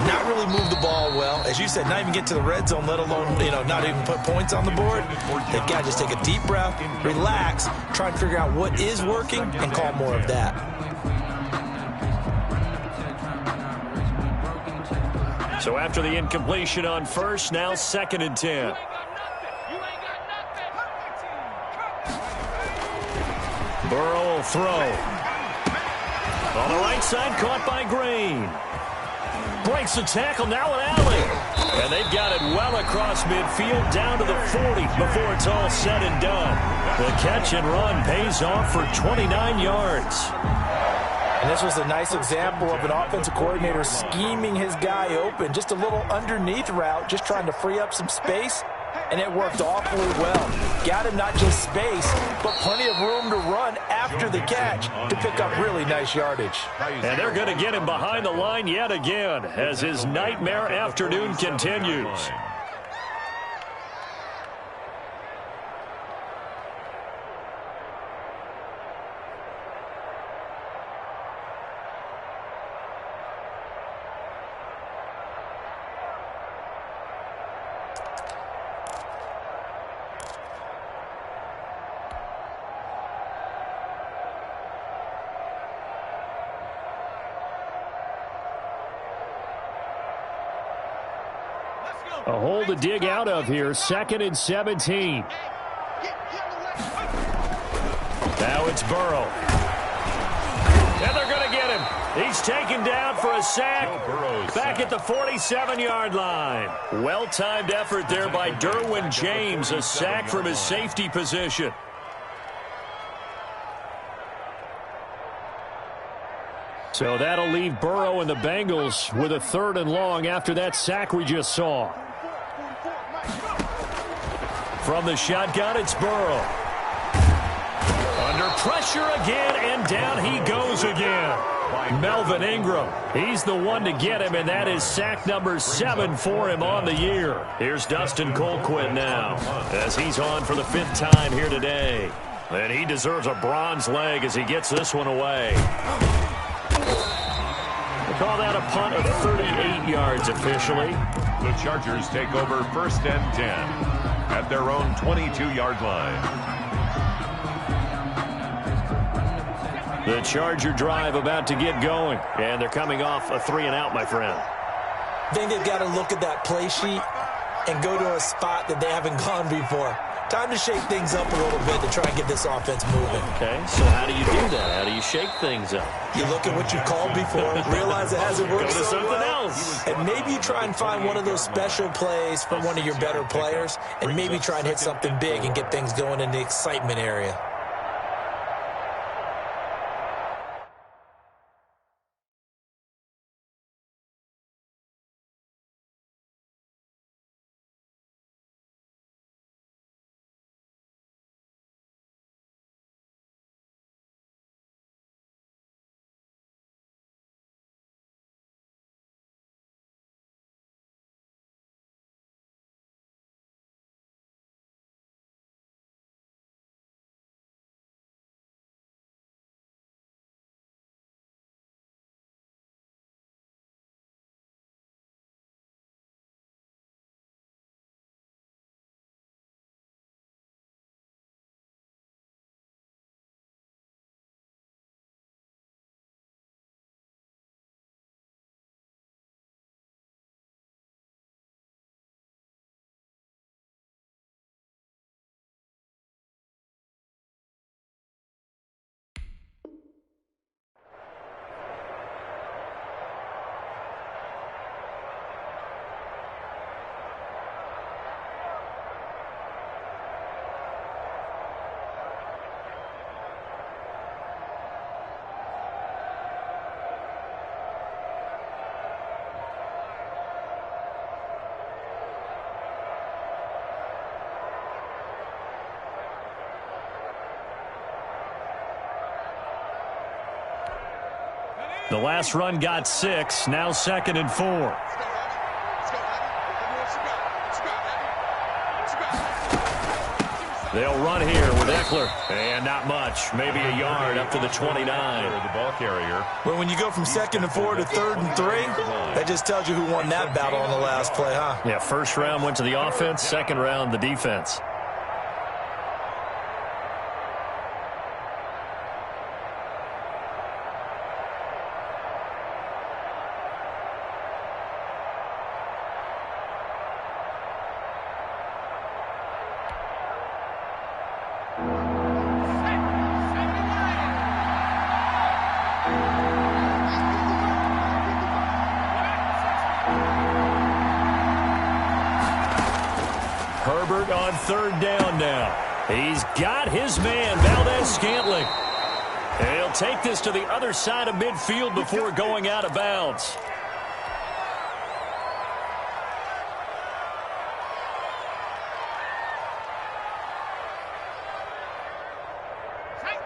Speaker 4: not really move the ball well. As you said, not even get to the red zone, let alone, not even put points on the board. They've got to just take a deep breath, relax, try and figure out what is working, and call more of that.
Speaker 2: So after the incompletion on 1st, now 2nd and 10. Burrow will throw. On the right side, caught by Green. Breaks the tackle, now an alley. And they've got it well across midfield, down to the 40 before it's all said and done. The catch and run pays off for 29 yards.
Speaker 4: And this was a nice example of an offensive coordinator scheming his guy open. Just a little underneath route, just trying to free up some space, and it worked awfully well. Got him not just space, but plenty of room to run after the catch to pick up really nice yardage.
Speaker 2: And they're going to get him behind the line yet again as his nightmare afternoon continues. A hole to dig out of here, 2nd and 17. Now it's Burrow. And they're He's taken down for a sack back at the 47-yard line. Well-timed effort there by Derwin James, a sack from his safety position. So that'll leave Burrow and the Bengals with a 3rd and long after that sack we just saw. From the shotgun, it's Burrow. Under pressure again, and down he goes again. Melvin Ingram, he's the one to get him, and that is sack number 7 for him on the year. Here's Dustin Colquitt now, as he's on for the 5th time here today. And he deserves a bronze leg as he gets this one away. They call that a punt of 38 yards officially.
Speaker 3: The Chargers take over 1st and 10 at their own 22-yard line.
Speaker 2: The Charger drive about to get going, and they're coming off a 3-and-out, my friend.
Speaker 4: I think they've got to look at that play sheet and go to a spot that they haven't gone before. Time to shake things up a little bit to try and get this offense moving.
Speaker 2: Okay, so how do you do that? How do you shake things up?
Speaker 4: You look at what you called before, realize it hasn't worked
Speaker 2: Go to
Speaker 4: so
Speaker 2: something
Speaker 4: well,
Speaker 2: else.
Speaker 4: and maybe you try and find one of those special plays from one of your better players, and maybe try and hit something big and get things going in the excitement area.
Speaker 2: The last run got 6, now 2nd and 4. They'll run here with Eckler, and not much, maybe a yard up to the 29.
Speaker 3: The ball carrier.
Speaker 4: Well, when you go from 2nd and 4 to 3rd and 3, that just tells you who won that battle on the last play, huh?
Speaker 2: Yeah, 1st round went to the offense, 2nd round the defense. Herbert on 3rd down now. He's got his man, Valdez-Scantling. And he'll take this to the other side of midfield before going out of bounds.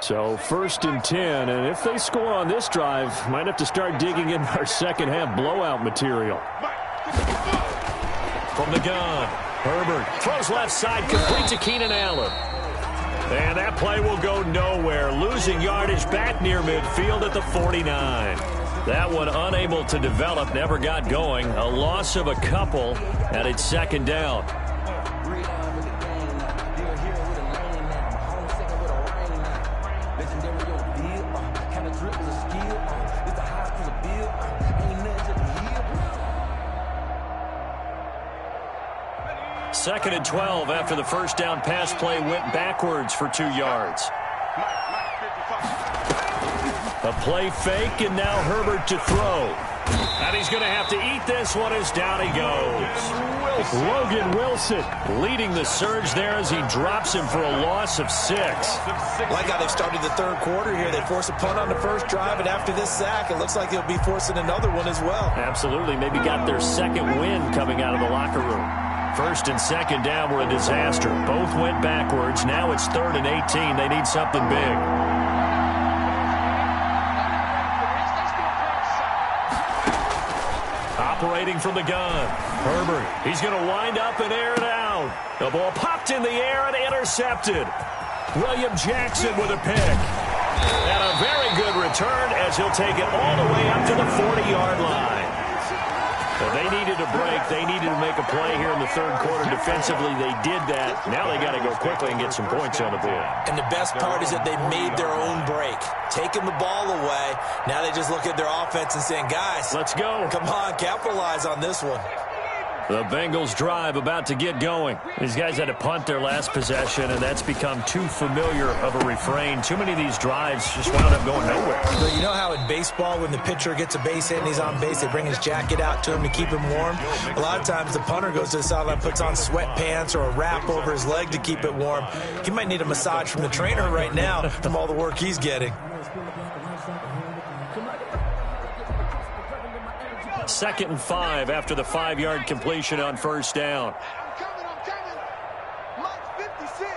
Speaker 2: So 1st and 10, and if they score on this drive, might have to start digging in our second-half blowout material. From the gun, Herbert throws left side, complete to Keenan Allen. And that play will go nowhere, losing yardage back near midfield at the 49. That one unable to develop, never got going. A loss of a couple, and it's 2nd down. Second and 12 after the first down pass play went backwards for 2 yards. A play fake, and now Herbert to throw. And he's going to have to eat this one as down he goes. Logan Wilson leading the surge there as he drops him for a loss of 6.
Speaker 4: Like how they've started the third quarter here. They force a punt on the first drive, and after this sack, it looks like they'll be forcing another one as well.
Speaker 2: Absolutely. Maybe got their second win coming out of the locker room. First and second down were a disaster. Both went backwards. Now it's 3rd and 18. They need something big. Operating from the gun. Herbert, he's going to wind up and air it out. The ball popped in the air and intercepted. William Jackson with a pick. And a very good return as he'll take it all the way up to the 40-yard line. Well, they needed a break. They needed to make a play here in the third quarter. Defensively, they did that. Now they got to go quickly and get some points on the board.
Speaker 4: And the best part is that they made their own break. Taking the ball away. Now they just look at their offense and saying, guys,
Speaker 2: let's go.
Speaker 4: Come on, capitalize on this one.
Speaker 2: The Bengals drive about to get going. These guys had to punt their last possession, and that's become too familiar of a refrain. Too many of these drives just wound up going nowhere.
Speaker 4: But you know how in baseball, when the pitcher gets a base hit and he's on base, they bring his jacket out to him to keep him warm? A lot of times the punter goes to the sideline, puts on sweatpants or a wrap over his leg to keep it warm. He might need a massage from the trainer right now from all the work he's getting.
Speaker 2: 2nd and 5 after the 5-yard completion on first down.
Speaker 5: I'm coming. Mike 56.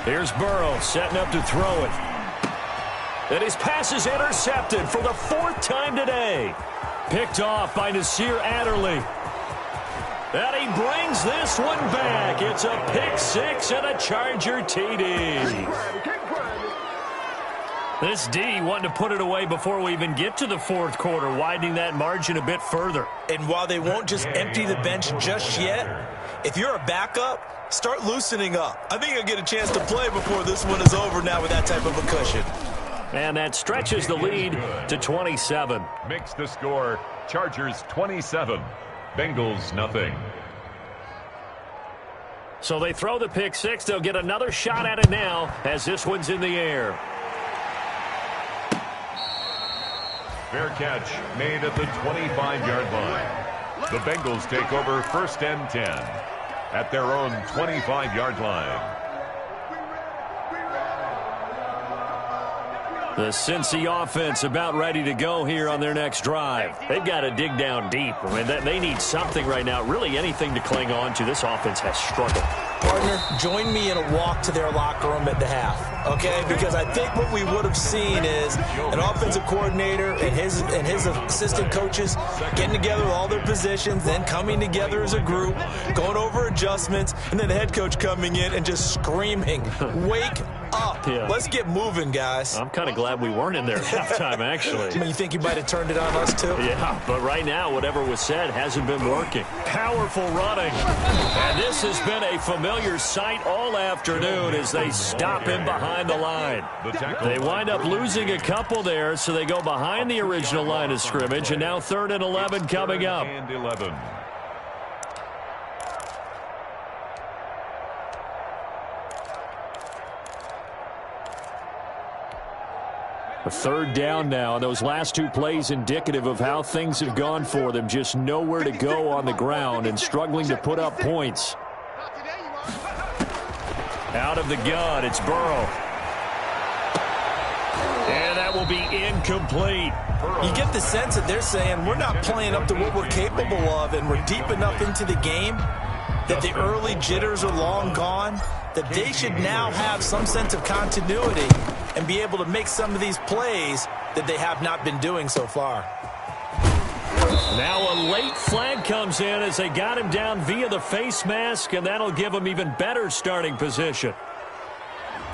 Speaker 2: Here's Burrow setting up to throw it. And his pass is intercepted for the 4th time today. Picked off by Nasir Adderley. And he brings this one back. It's a pick 6 and a Charger TD. This D wanting to put it away before we even get to the 4th quarter, widening that margin a bit further.
Speaker 4: And while they won't just empty the bench just yet, if you're a backup, start loosening up. I think you'll get a chance to play before this one is over now with that type of a cushion.
Speaker 2: And that stretches the lead to 27.
Speaker 3: Makes the score Chargers 27, Bengals nothing.
Speaker 2: So they throw the pick 6. They'll get another shot at it now as this one's in the air.
Speaker 3: Fair catch made at the 25-yard line. The Bengals take over 1st and 10 at their own 25-yard line.
Speaker 2: The Cincy offense about ready to go here on their next drive. They've got to dig down deep. I mean, they need something right now, really anything to cling on to. This offense has struggled.
Speaker 4: Partner, join me in a walk to their locker room at the half, okay? Because I think what we would have seen is an offensive coordinator and his assistant coaches getting together with all their positions, then coming together as a group, going over adjustments, and then the head coach coming in and just screaming, wake up.
Speaker 2: Yeah.
Speaker 4: Let's get moving, guys.
Speaker 2: I'm kind of glad we weren't in there at halftime, actually.
Speaker 4: I mean, you think you might have turned it on us, too?
Speaker 2: Yeah, but right now, whatever was said hasn't been working. Powerful running. And this has been a familiar sight all afternoon as they stop him behind the line. They wind up losing a couple there, so they go behind the original line of scrimmage, and now 3rd and 11 coming up.
Speaker 3: And 11.
Speaker 2: A 3rd down now. Those last 2 plays indicative of how things have gone for them. Just nowhere to go on the ground and struggling to put up points. Out of the gun, it's Burrow. And that will be incomplete.
Speaker 4: You get the sense that they're saying we're not playing up to what we're capable of, and we're deep enough into the game that the early jitters are long gone, that they should now have some sense of continuity and be able to make some of these plays that they have not been doing so far.
Speaker 2: Now a late flag comes in as they got him down via the face mask, and that'll give him even better starting position.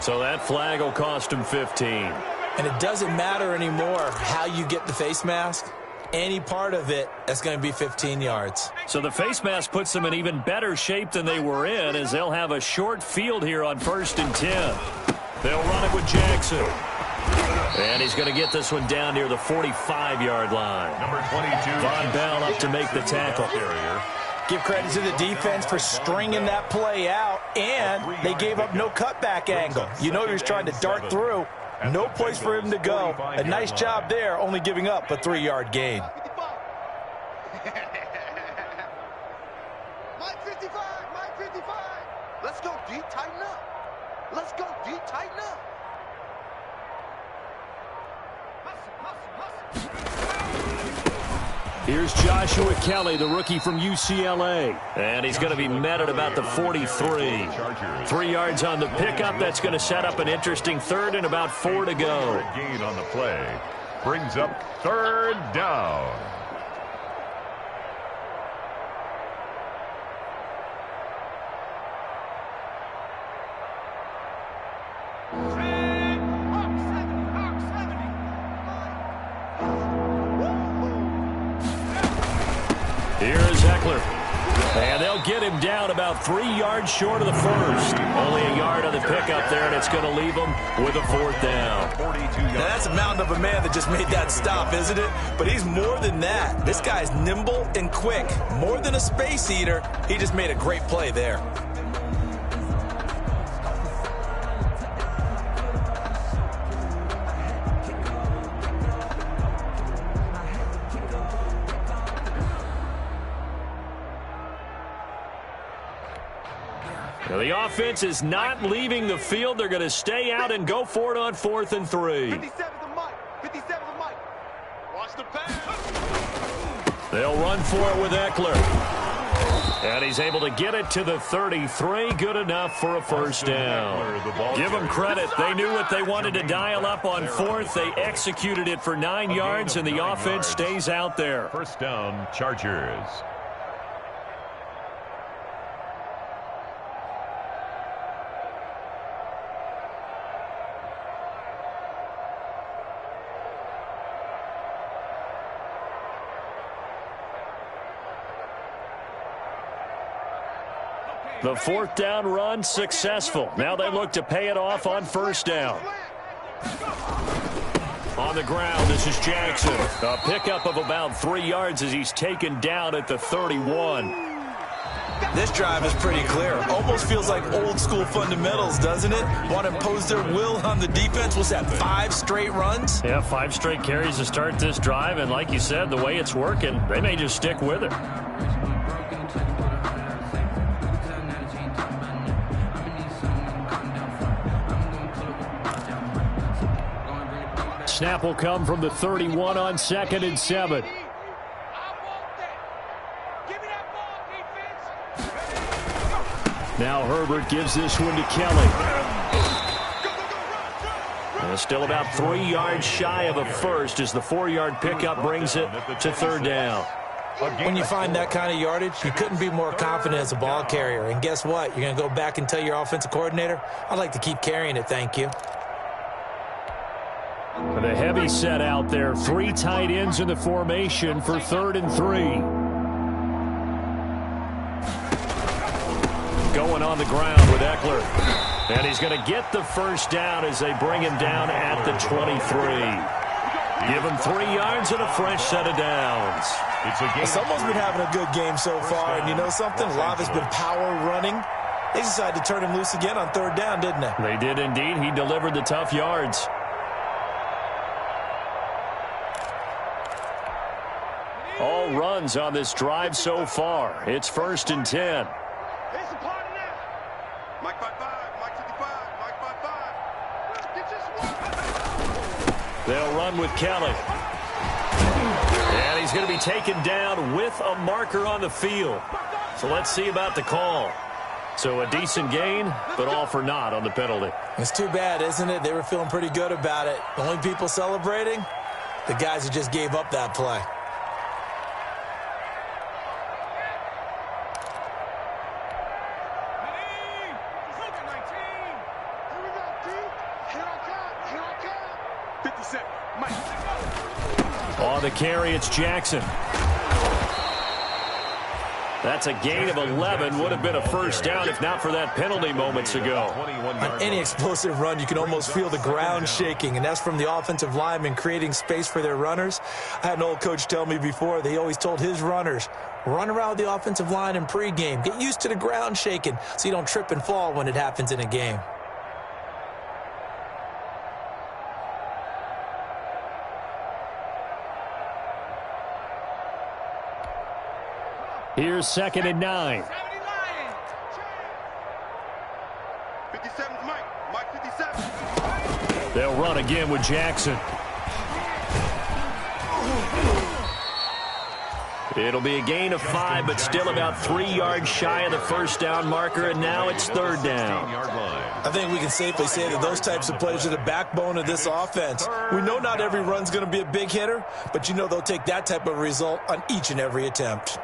Speaker 2: So that flag will cost him 15.
Speaker 4: And it doesn't matter anymore how you get the face mask. Any part of it, that's going to be 15 yards.
Speaker 2: So the face mask puts them in even better shape than they were in, as they'll have a short field here on 1st and 10. They'll run it with Jackson. And he's going to get this one down near the 45-yard line.
Speaker 3: Number 22.
Speaker 2: Von Bell up to make the tackle.
Speaker 3: Carrier,
Speaker 4: Give credit to the defense for stringing that play out, and they gave up no cutback angle. You know he was trying to dart through. No place for him to go. A nice job there, only giving up a 3-yard gain.
Speaker 5: Mike 55, Mike 55. Let's go D, tighten up. Let's go D, tighten up.
Speaker 2: Here's Joshua Kelly, the rookie from UCLA. And he's going to be met at about the 43. 3 yards on the pickup. That's going to set up an interesting third and about 4 to go.
Speaker 3: Gain on the play brings up third down.
Speaker 2: Here's Eckler. And they'll get him down about 3 yards short of the first. Only a yard on the pickup there, and it's going to leave him with a 4th down.
Speaker 4: Now that's a mountain of a man that just made that stop, isn't it? But he's more than that. This guy's nimble and quick. More than a space eater, he just made a great play there.
Speaker 2: Now the offense is not leaving the field. They're going to stay out and go for it on 4th and 3.
Speaker 5: 57 to Mike. 57 to Mike. Watch the pass.
Speaker 2: They'll run for it with Eckler. And he's able to get it to the 33. Good enough for a 1st down. Give them credit. They knew what they wanted to dial up on 4th. They executed it for 9 yards, and the offense stays out there.
Speaker 3: 1st down, Chargers.
Speaker 2: The 4th down run successful. Now they look to pay it off on 1st down. On the ground, this is Jackson. A pickup of about 3 yards as he's taken down at the 31.
Speaker 4: This drive is pretty clear. Almost feels like old school fundamentals, doesn't it? Want to impose their will on the defense. Was that 5 straight runs?
Speaker 2: Yeah, 5 straight carries to start this drive. And like you said, the way it's working, they may just stick with it. Snap will come from the 31 on 2nd and 7. Now Herbert gives this one to Kelly. And still about 3 yards shy of a first as the 4-yard pickup brings it to 3rd down.
Speaker 4: When you find that kind of yardage, you couldn't be more confident as a ball carrier. And guess what? You're going to go back and tell your offensive coordinator, I'd like to keep carrying it, thank you.
Speaker 2: With a heavy set out there, 3 tight ends in the formation for 3rd and 3. Going on the ground with Eckler. And he's going to get the 1st down as they bring him down at the 23. Give him 3 yards and a fresh set of downs.
Speaker 4: Someone's been having a good game so far, and you know something? A lot has been power running. They decided to turn him loose again on 3rd down, didn't they?
Speaker 2: They did indeed. He delivered the tough yards. All runs on this drive so far. It's 1st and 10.
Speaker 5: It's a party now. Mike 55, Mike 55, Mike 55. Get this one.
Speaker 2: They'll run with Kelly. And he's going to be taken down with a marker on the field. So let's see about the call. So a decent gain, but all for naught on the penalty.
Speaker 4: It's too bad, isn't it? They were feeling pretty good about it. The only people celebrating, the guys who just gave up that play.
Speaker 2: On the carry, it's Jackson. That's a gain of 11. Would have been a first down if not for that penalty moments ago.
Speaker 4: On any explosive run, you can almost feel the ground shaking, and that's from the offensive linemen creating space for their runners. I had an old coach tell me before, they always told his runners, run around the offensive line in pregame. Get used to the ground shaking so you don't trip and fall when it happens in a game.
Speaker 2: Here's 2nd and 9.
Speaker 5: 57's Mike. Mike 57.
Speaker 2: They'll run again with Jackson. It'll be a gain of 5, but still about 3 yards shy of the first down marker, and now it's 3rd down.
Speaker 4: I think we can safely say that those types of plays are the backbone of this offense. We know not every run's going to be a big hitter, but you know they'll take that type of result on each and every attempt.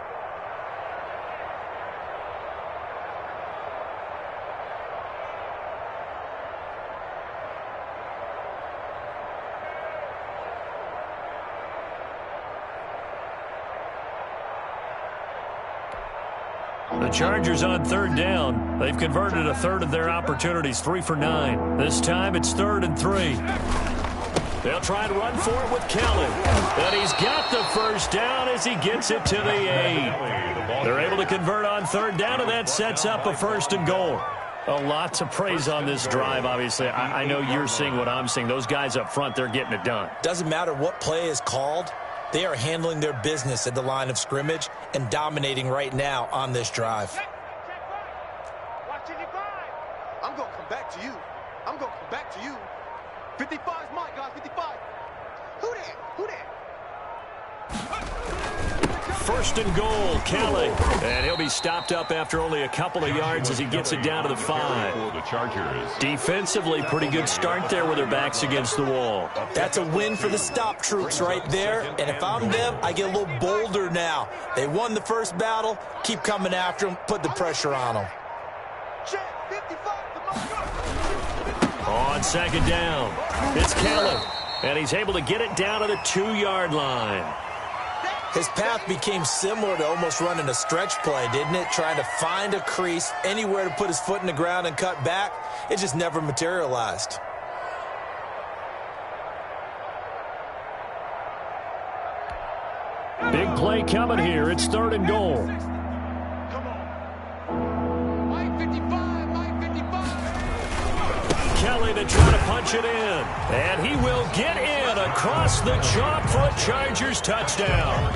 Speaker 2: The Chargers on 3rd down. They've converted a third of their opportunities, 3 for 9. This time it's 3rd and 3. They'll try and run for it with Kelly. But he's got the first down as he gets it to the 8. They're able to convert on 3rd down, and that sets up a 1st and goal. A lot to praise on this drive, obviously. I know you're seeing what I'm seeing. Those guys up front, they're getting it done.
Speaker 4: Doesn't matter what play is called. They are handling their business at the line of scrimmage and dominating right now on this drive.
Speaker 5: I'm going to come back to you. I'm going to come back to you. 55's Mike, guys. 55. Who that? Who that?
Speaker 2: 1st and goal, Kelly. And he'll be stopped up after only a couple of yards as he gets it down to the 5.
Speaker 3: The Chargers.
Speaker 2: Defensively, pretty good start there with their backs against the wall.
Speaker 4: That's a win for the stop troops right there. And if I'm them, I get a little bolder now. They won the first battle. Keep coming after them. Put the pressure on them.
Speaker 2: On 2nd down, it's Kelly. And he's able to get it down to the 2-yard line.
Speaker 4: His path became similar to almost running a stretch play, didn't it? Trying to find a crease, anywhere to put his foot in the ground and cut back. It just never materialized.
Speaker 2: Big play coming here. It's 3rd and goal. Kelly to try to punch it in. And he will get in across the chalk for a Chargers touchdown.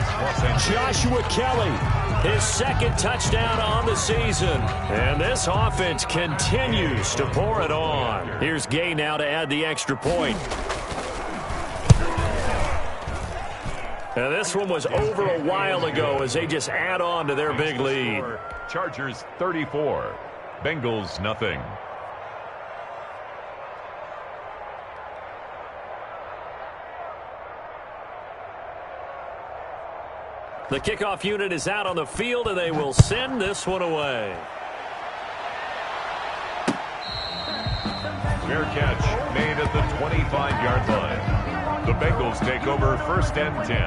Speaker 2: Joshua Kelly, his 2nd touchdown on the season. And this offense continues to pour it on. Here's Gay now to add the extra point. Now this one was over a while ago as they just add on to their big lead.
Speaker 3: Chargers 34. Bengals nothing.
Speaker 2: The kickoff unit is out on the field, and they will send this one away.
Speaker 3: Fair catch made at the 25-yard line. The Bengals take over 1st and 10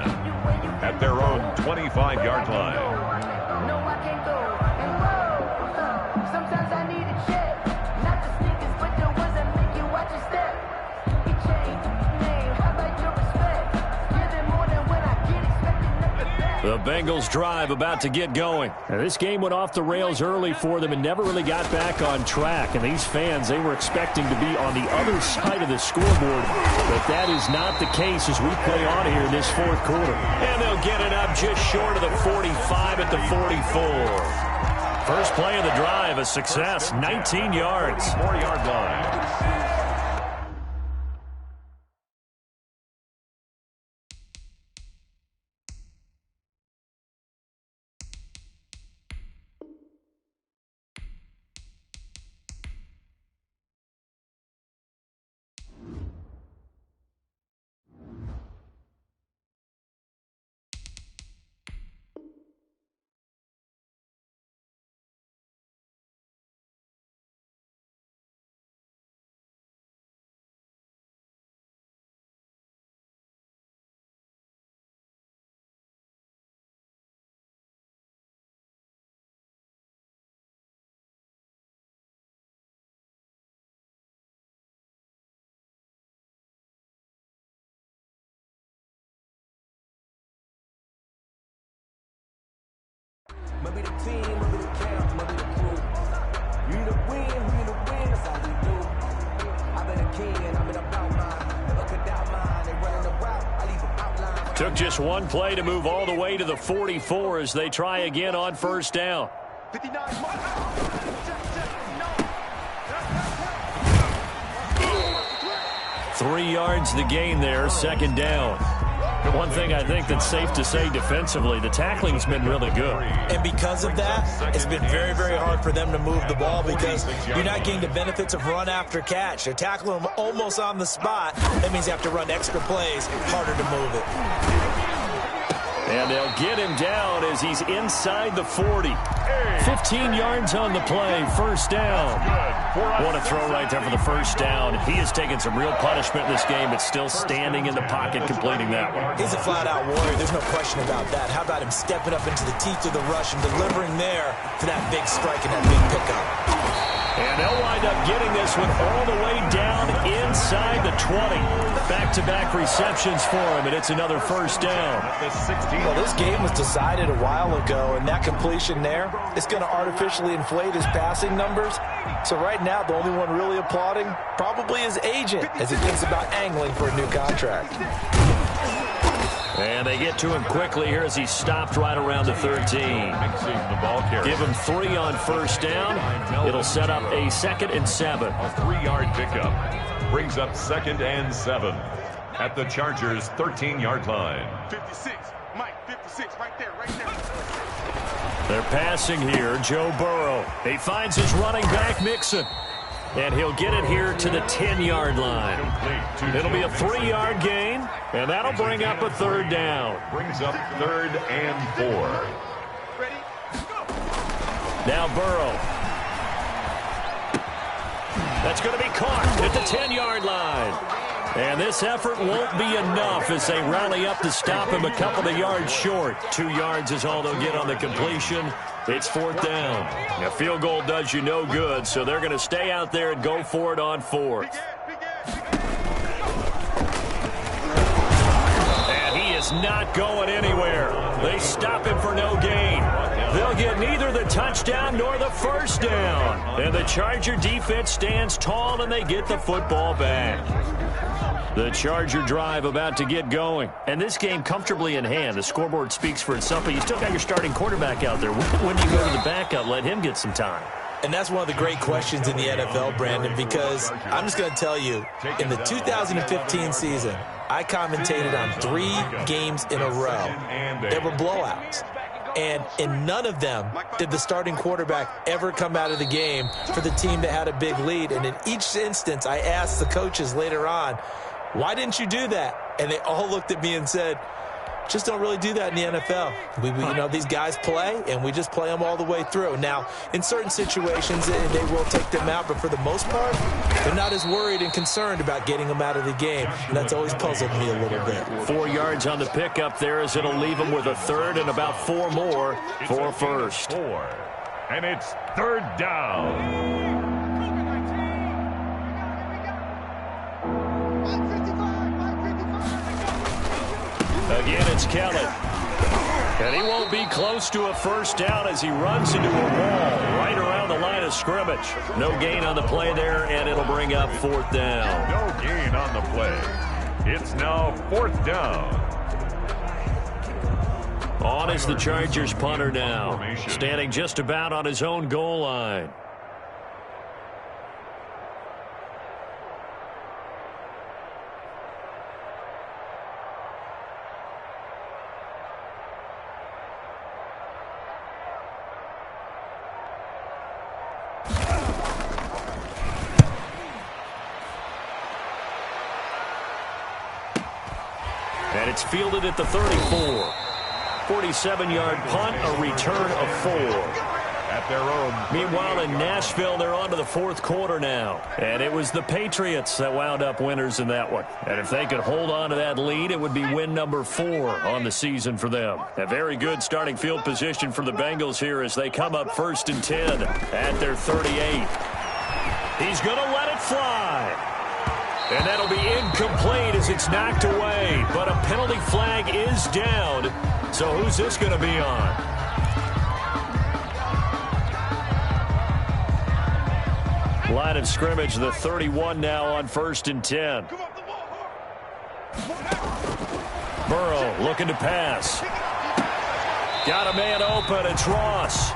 Speaker 3: at their own 25-yard line.
Speaker 2: The Bengals drive about to get going. Now, this game went off the rails early for them and never really got back on track. And these fans, they were expecting to be on the other side of the scoreboard. But that is not the case as we play on here in this 4th quarter. And they'll get it up just short of the 45 at the 44. First play of the drive, a success, 19 yards.
Speaker 3: 4-yard line.
Speaker 6: be the team, I'll be the camp, I'll be the crew. You need to win, that's all we do. I've been a king and I've been about mine. Never could doubt mine, they running the route, I leave them outline.
Speaker 2: Took just one play to move all the way to the 44 as they try again on first down.
Speaker 5: 59.
Speaker 2: 3 yards the gain there, second down. The one thing I think that's safe to say defensively, the tackling's been really good.
Speaker 4: And because of that, it's been very, very hard for them to move the ball because you're not getting the benefits of run after catch. They're tackling them almost on the spot. That means you have to run extra plays, harder to move it.
Speaker 2: And they'll get him down as he's inside the 40. 15 yards on the play, first down. What a throw right there for the first down. He has taken some real punishment in this game, but still standing in the pocket completing that one.
Speaker 4: He's a flat-out warrior. There's no question about that. How about him stepping up into the teeth of the rush and delivering there for that big strike and that big pickup.
Speaker 2: And they'll wind up getting this one all the way down inside the 20. Back-to-back receptions for him, and it's another first down.
Speaker 4: Well, this game was decided a while ago, and that completion there is going to artificially inflate his passing numbers. So right now, the only one really applauding probably his agent as he thinks about angling for a new contract.
Speaker 2: And they get to him quickly here as he stopped right around the 13. Give him 3 on first down. It'll set up a 2nd and 7.
Speaker 3: A 3-yard pickup brings up 2nd and 7 at the Chargers' 13-yard line.
Speaker 5: 56. Mike, 56. Right there.
Speaker 2: They're passing here. Joe Burrow. He finds his running back, Mixon. And he'll get it here to the 10-yard line. It'll be a 3-yard gain, and that'll bring up a 3rd down.
Speaker 3: Brings up 3rd and 4.
Speaker 5: Ready? Go.
Speaker 2: Now Burrow. That's going to be caught at the 10-yard line. And this effort won't be enough as they rally up to stop him a couple of yards short. 2 yards is all they'll get on the completion. It's 4th down. A field goal does you no good, so they're going to stay out there and go for it on 4th. And he is not going anywhere. They stop him for no gain. They'll get neither the touchdown nor the first down. And the Charger defense stands tall, and they get the football back. The Charger drive about to get going. And this game comfortably in hand. The scoreboard speaks for itself, but you still got your starting quarterback out there. When do you go to the backup, let him get some time?
Speaker 4: And that's one of the great questions in the NFL, Brandon, because I'm just going to tell you, in the 2015 season, I commentated on 3 games in a row. There were blowouts. And in none of them did the starting quarterback ever come out of the game for the team that had a big lead. And in each instance, I asked the coaches later on, why didn't you do that? And they all looked at me and said, just don't really do that in the NFL. These guys play, and we just play them all the way through. Now, in certain situations, they will take them out, but for the most part, they're not as worried and concerned about getting them out of the game. And that's always puzzled me a little bit.
Speaker 2: 4 yards on the pickup there as it'll leave them with a 3rd and about 4 more for first.
Speaker 3: 4. And it's 3rd down.
Speaker 2: Again, it's Kelly. And he won't be close to a first down as he runs into a wall right around the line of scrimmage. No gain on the play there, and it'll bring up 4th down.
Speaker 3: No gain on the play. It's now 4th down.
Speaker 2: On is the Chargers punter now, standing just about on his own goal line. And it's fielded at the 34. 47-yard punt, a return of 4.
Speaker 3: At their own.
Speaker 2: Meanwhile, in Nashville, they're on to the 4th quarter now. And it was the Patriots that wound up winners in that one. And if they could hold on to that lead, it would be win number 4 on the season for them. A very good starting field position for the Bengals here as they come up 1st and 10 at their 38. He's going to let it fly. And that'll be incomplete as it's knocked away. But a penalty flag is down. So who's this going to be on? Line of scrimmage, the 31 now on 1st and 10. Burrow looking to pass. Got a man open. It's Ross.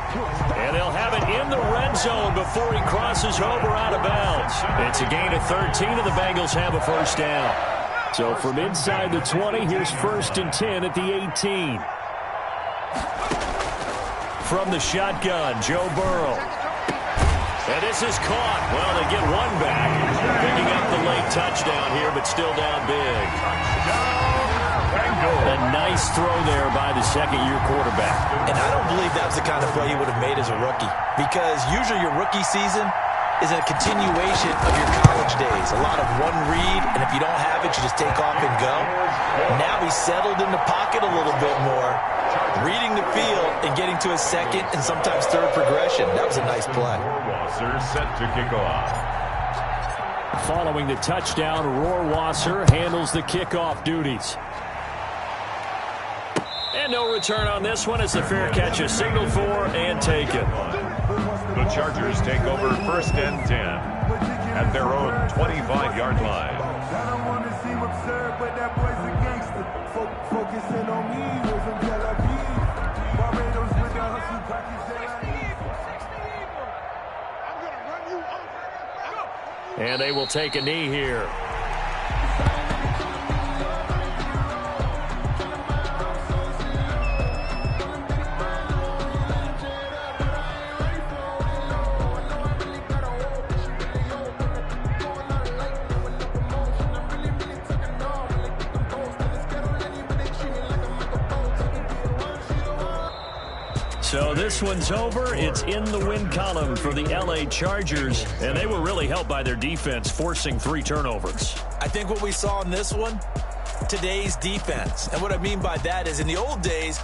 Speaker 2: And they'll have it in the red zone before he crosses over out of bounds. It's a gain of 13, and the Bengals have a first down. So from inside the 20, here's 1st and 10 at the 18. From the shotgun, Joe Burrow. And this is caught. Well, they get one back. Picking up the late touchdown here, but still down big. A nice throw there by the second-year quarterback.
Speaker 4: And I don't believe that was the kind of play he would have made as a rookie, because usually your rookie season is a continuation of your college days. A lot of one read, and if you don't have it, you just take off and go. Now he's settled in the pocket a little bit more, reading the field and getting to a second and sometimes third progression. That was a nice play.
Speaker 3: Set to kick off.
Speaker 2: Following the touchdown, Rohrwasser handles the kickoff duties. And no return on this one as the fair catch is signaled for and taken.
Speaker 3: The Chargers take over 1st and 10 at their own 25-yard line.
Speaker 7: I don't want to seem absurd, but that boy's a gangster. Focusing on me, we're from Tel Aviv. Barbados with the hustle, pockets I'm going to run you over.
Speaker 2: And they will take a knee here. So this one's over. It's in the win column for the LA Chargers, and they were really helped by their defense, forcing 3 turnovers.
Speaker 4: I think what we saw in this one, today's defense. And what I mean by that is in the old days,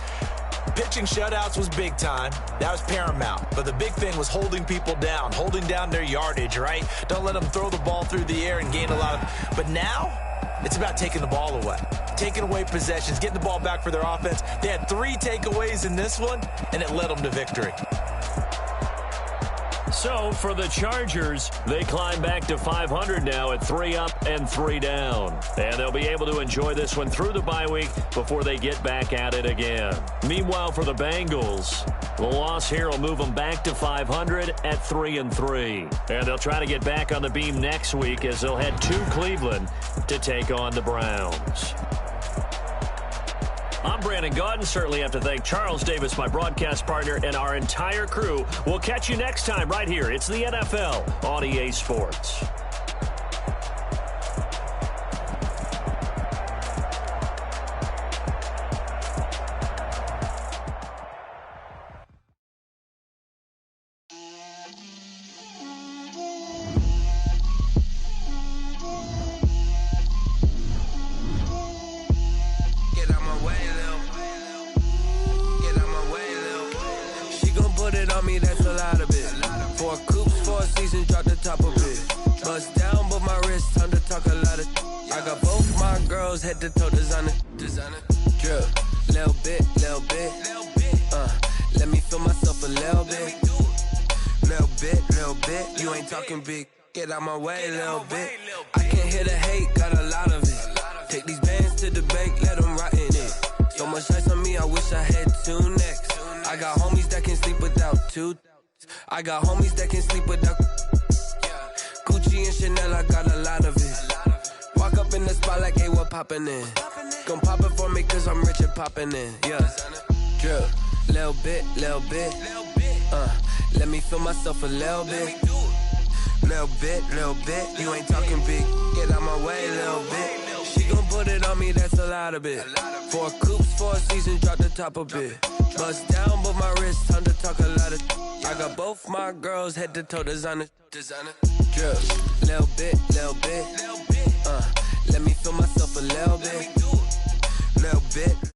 Speaker 4: pitching shutouts was big time. That was paramount. But the big thing was holding people down, holding down their yardage, right? Don't let them throw the ball through the air and gain a lot of... But now, it's about taking the ball away. Taking away possessions, getting the ball back for their offense. They had 3 takeaways in this one, and it led them to victory.
Speaker 2: So for the Chargers, they climb back to 500 now at 3 up and 3 down. And they'll be able to enjoy this one through the bye week before they get back at it again. Meanwhile, for the Bengals, the loss here will move them back to 500 at 3-3. And they'll try to get back on the beam next week as they'll head to Cleveland to take on the Browns. I'm Brandon Gaudin. Certainly have to thank Charles Davis, my broadcast partner, and our entire crew. We'll catch you next time right here. It's the NFL on EA Sports.
Speaker 8: Head to toe designer, drip, little bit, let me feel myself a little bit, you ain't talking big, get out my way, little bit, I can't hear the hate, got a lot of it, take these bands to the bank, let them rot in it, so much ice on me, I wish I had 2 necks, I got homies that can sleep without 2, I got homies that can sleep without, Gucci and Chanel, I got a lot of it, walk up in the spot like, hey, what poppin' in? Gon' pop it for me cause I'm rich and poppin' in, yeah. Drip, little bit, let me feel myself a little bit. Little bit, you ain't talking big, get out my way, little bit. She gon' put it on me, that's a lot of it. 4 coops, 4 seasons, drop the top a bit. Bust down, but my wrist, time to talk a lot of. I got both my girls, head to toe designer. Drip, little bit, let me feel myself a little bit. Little bit.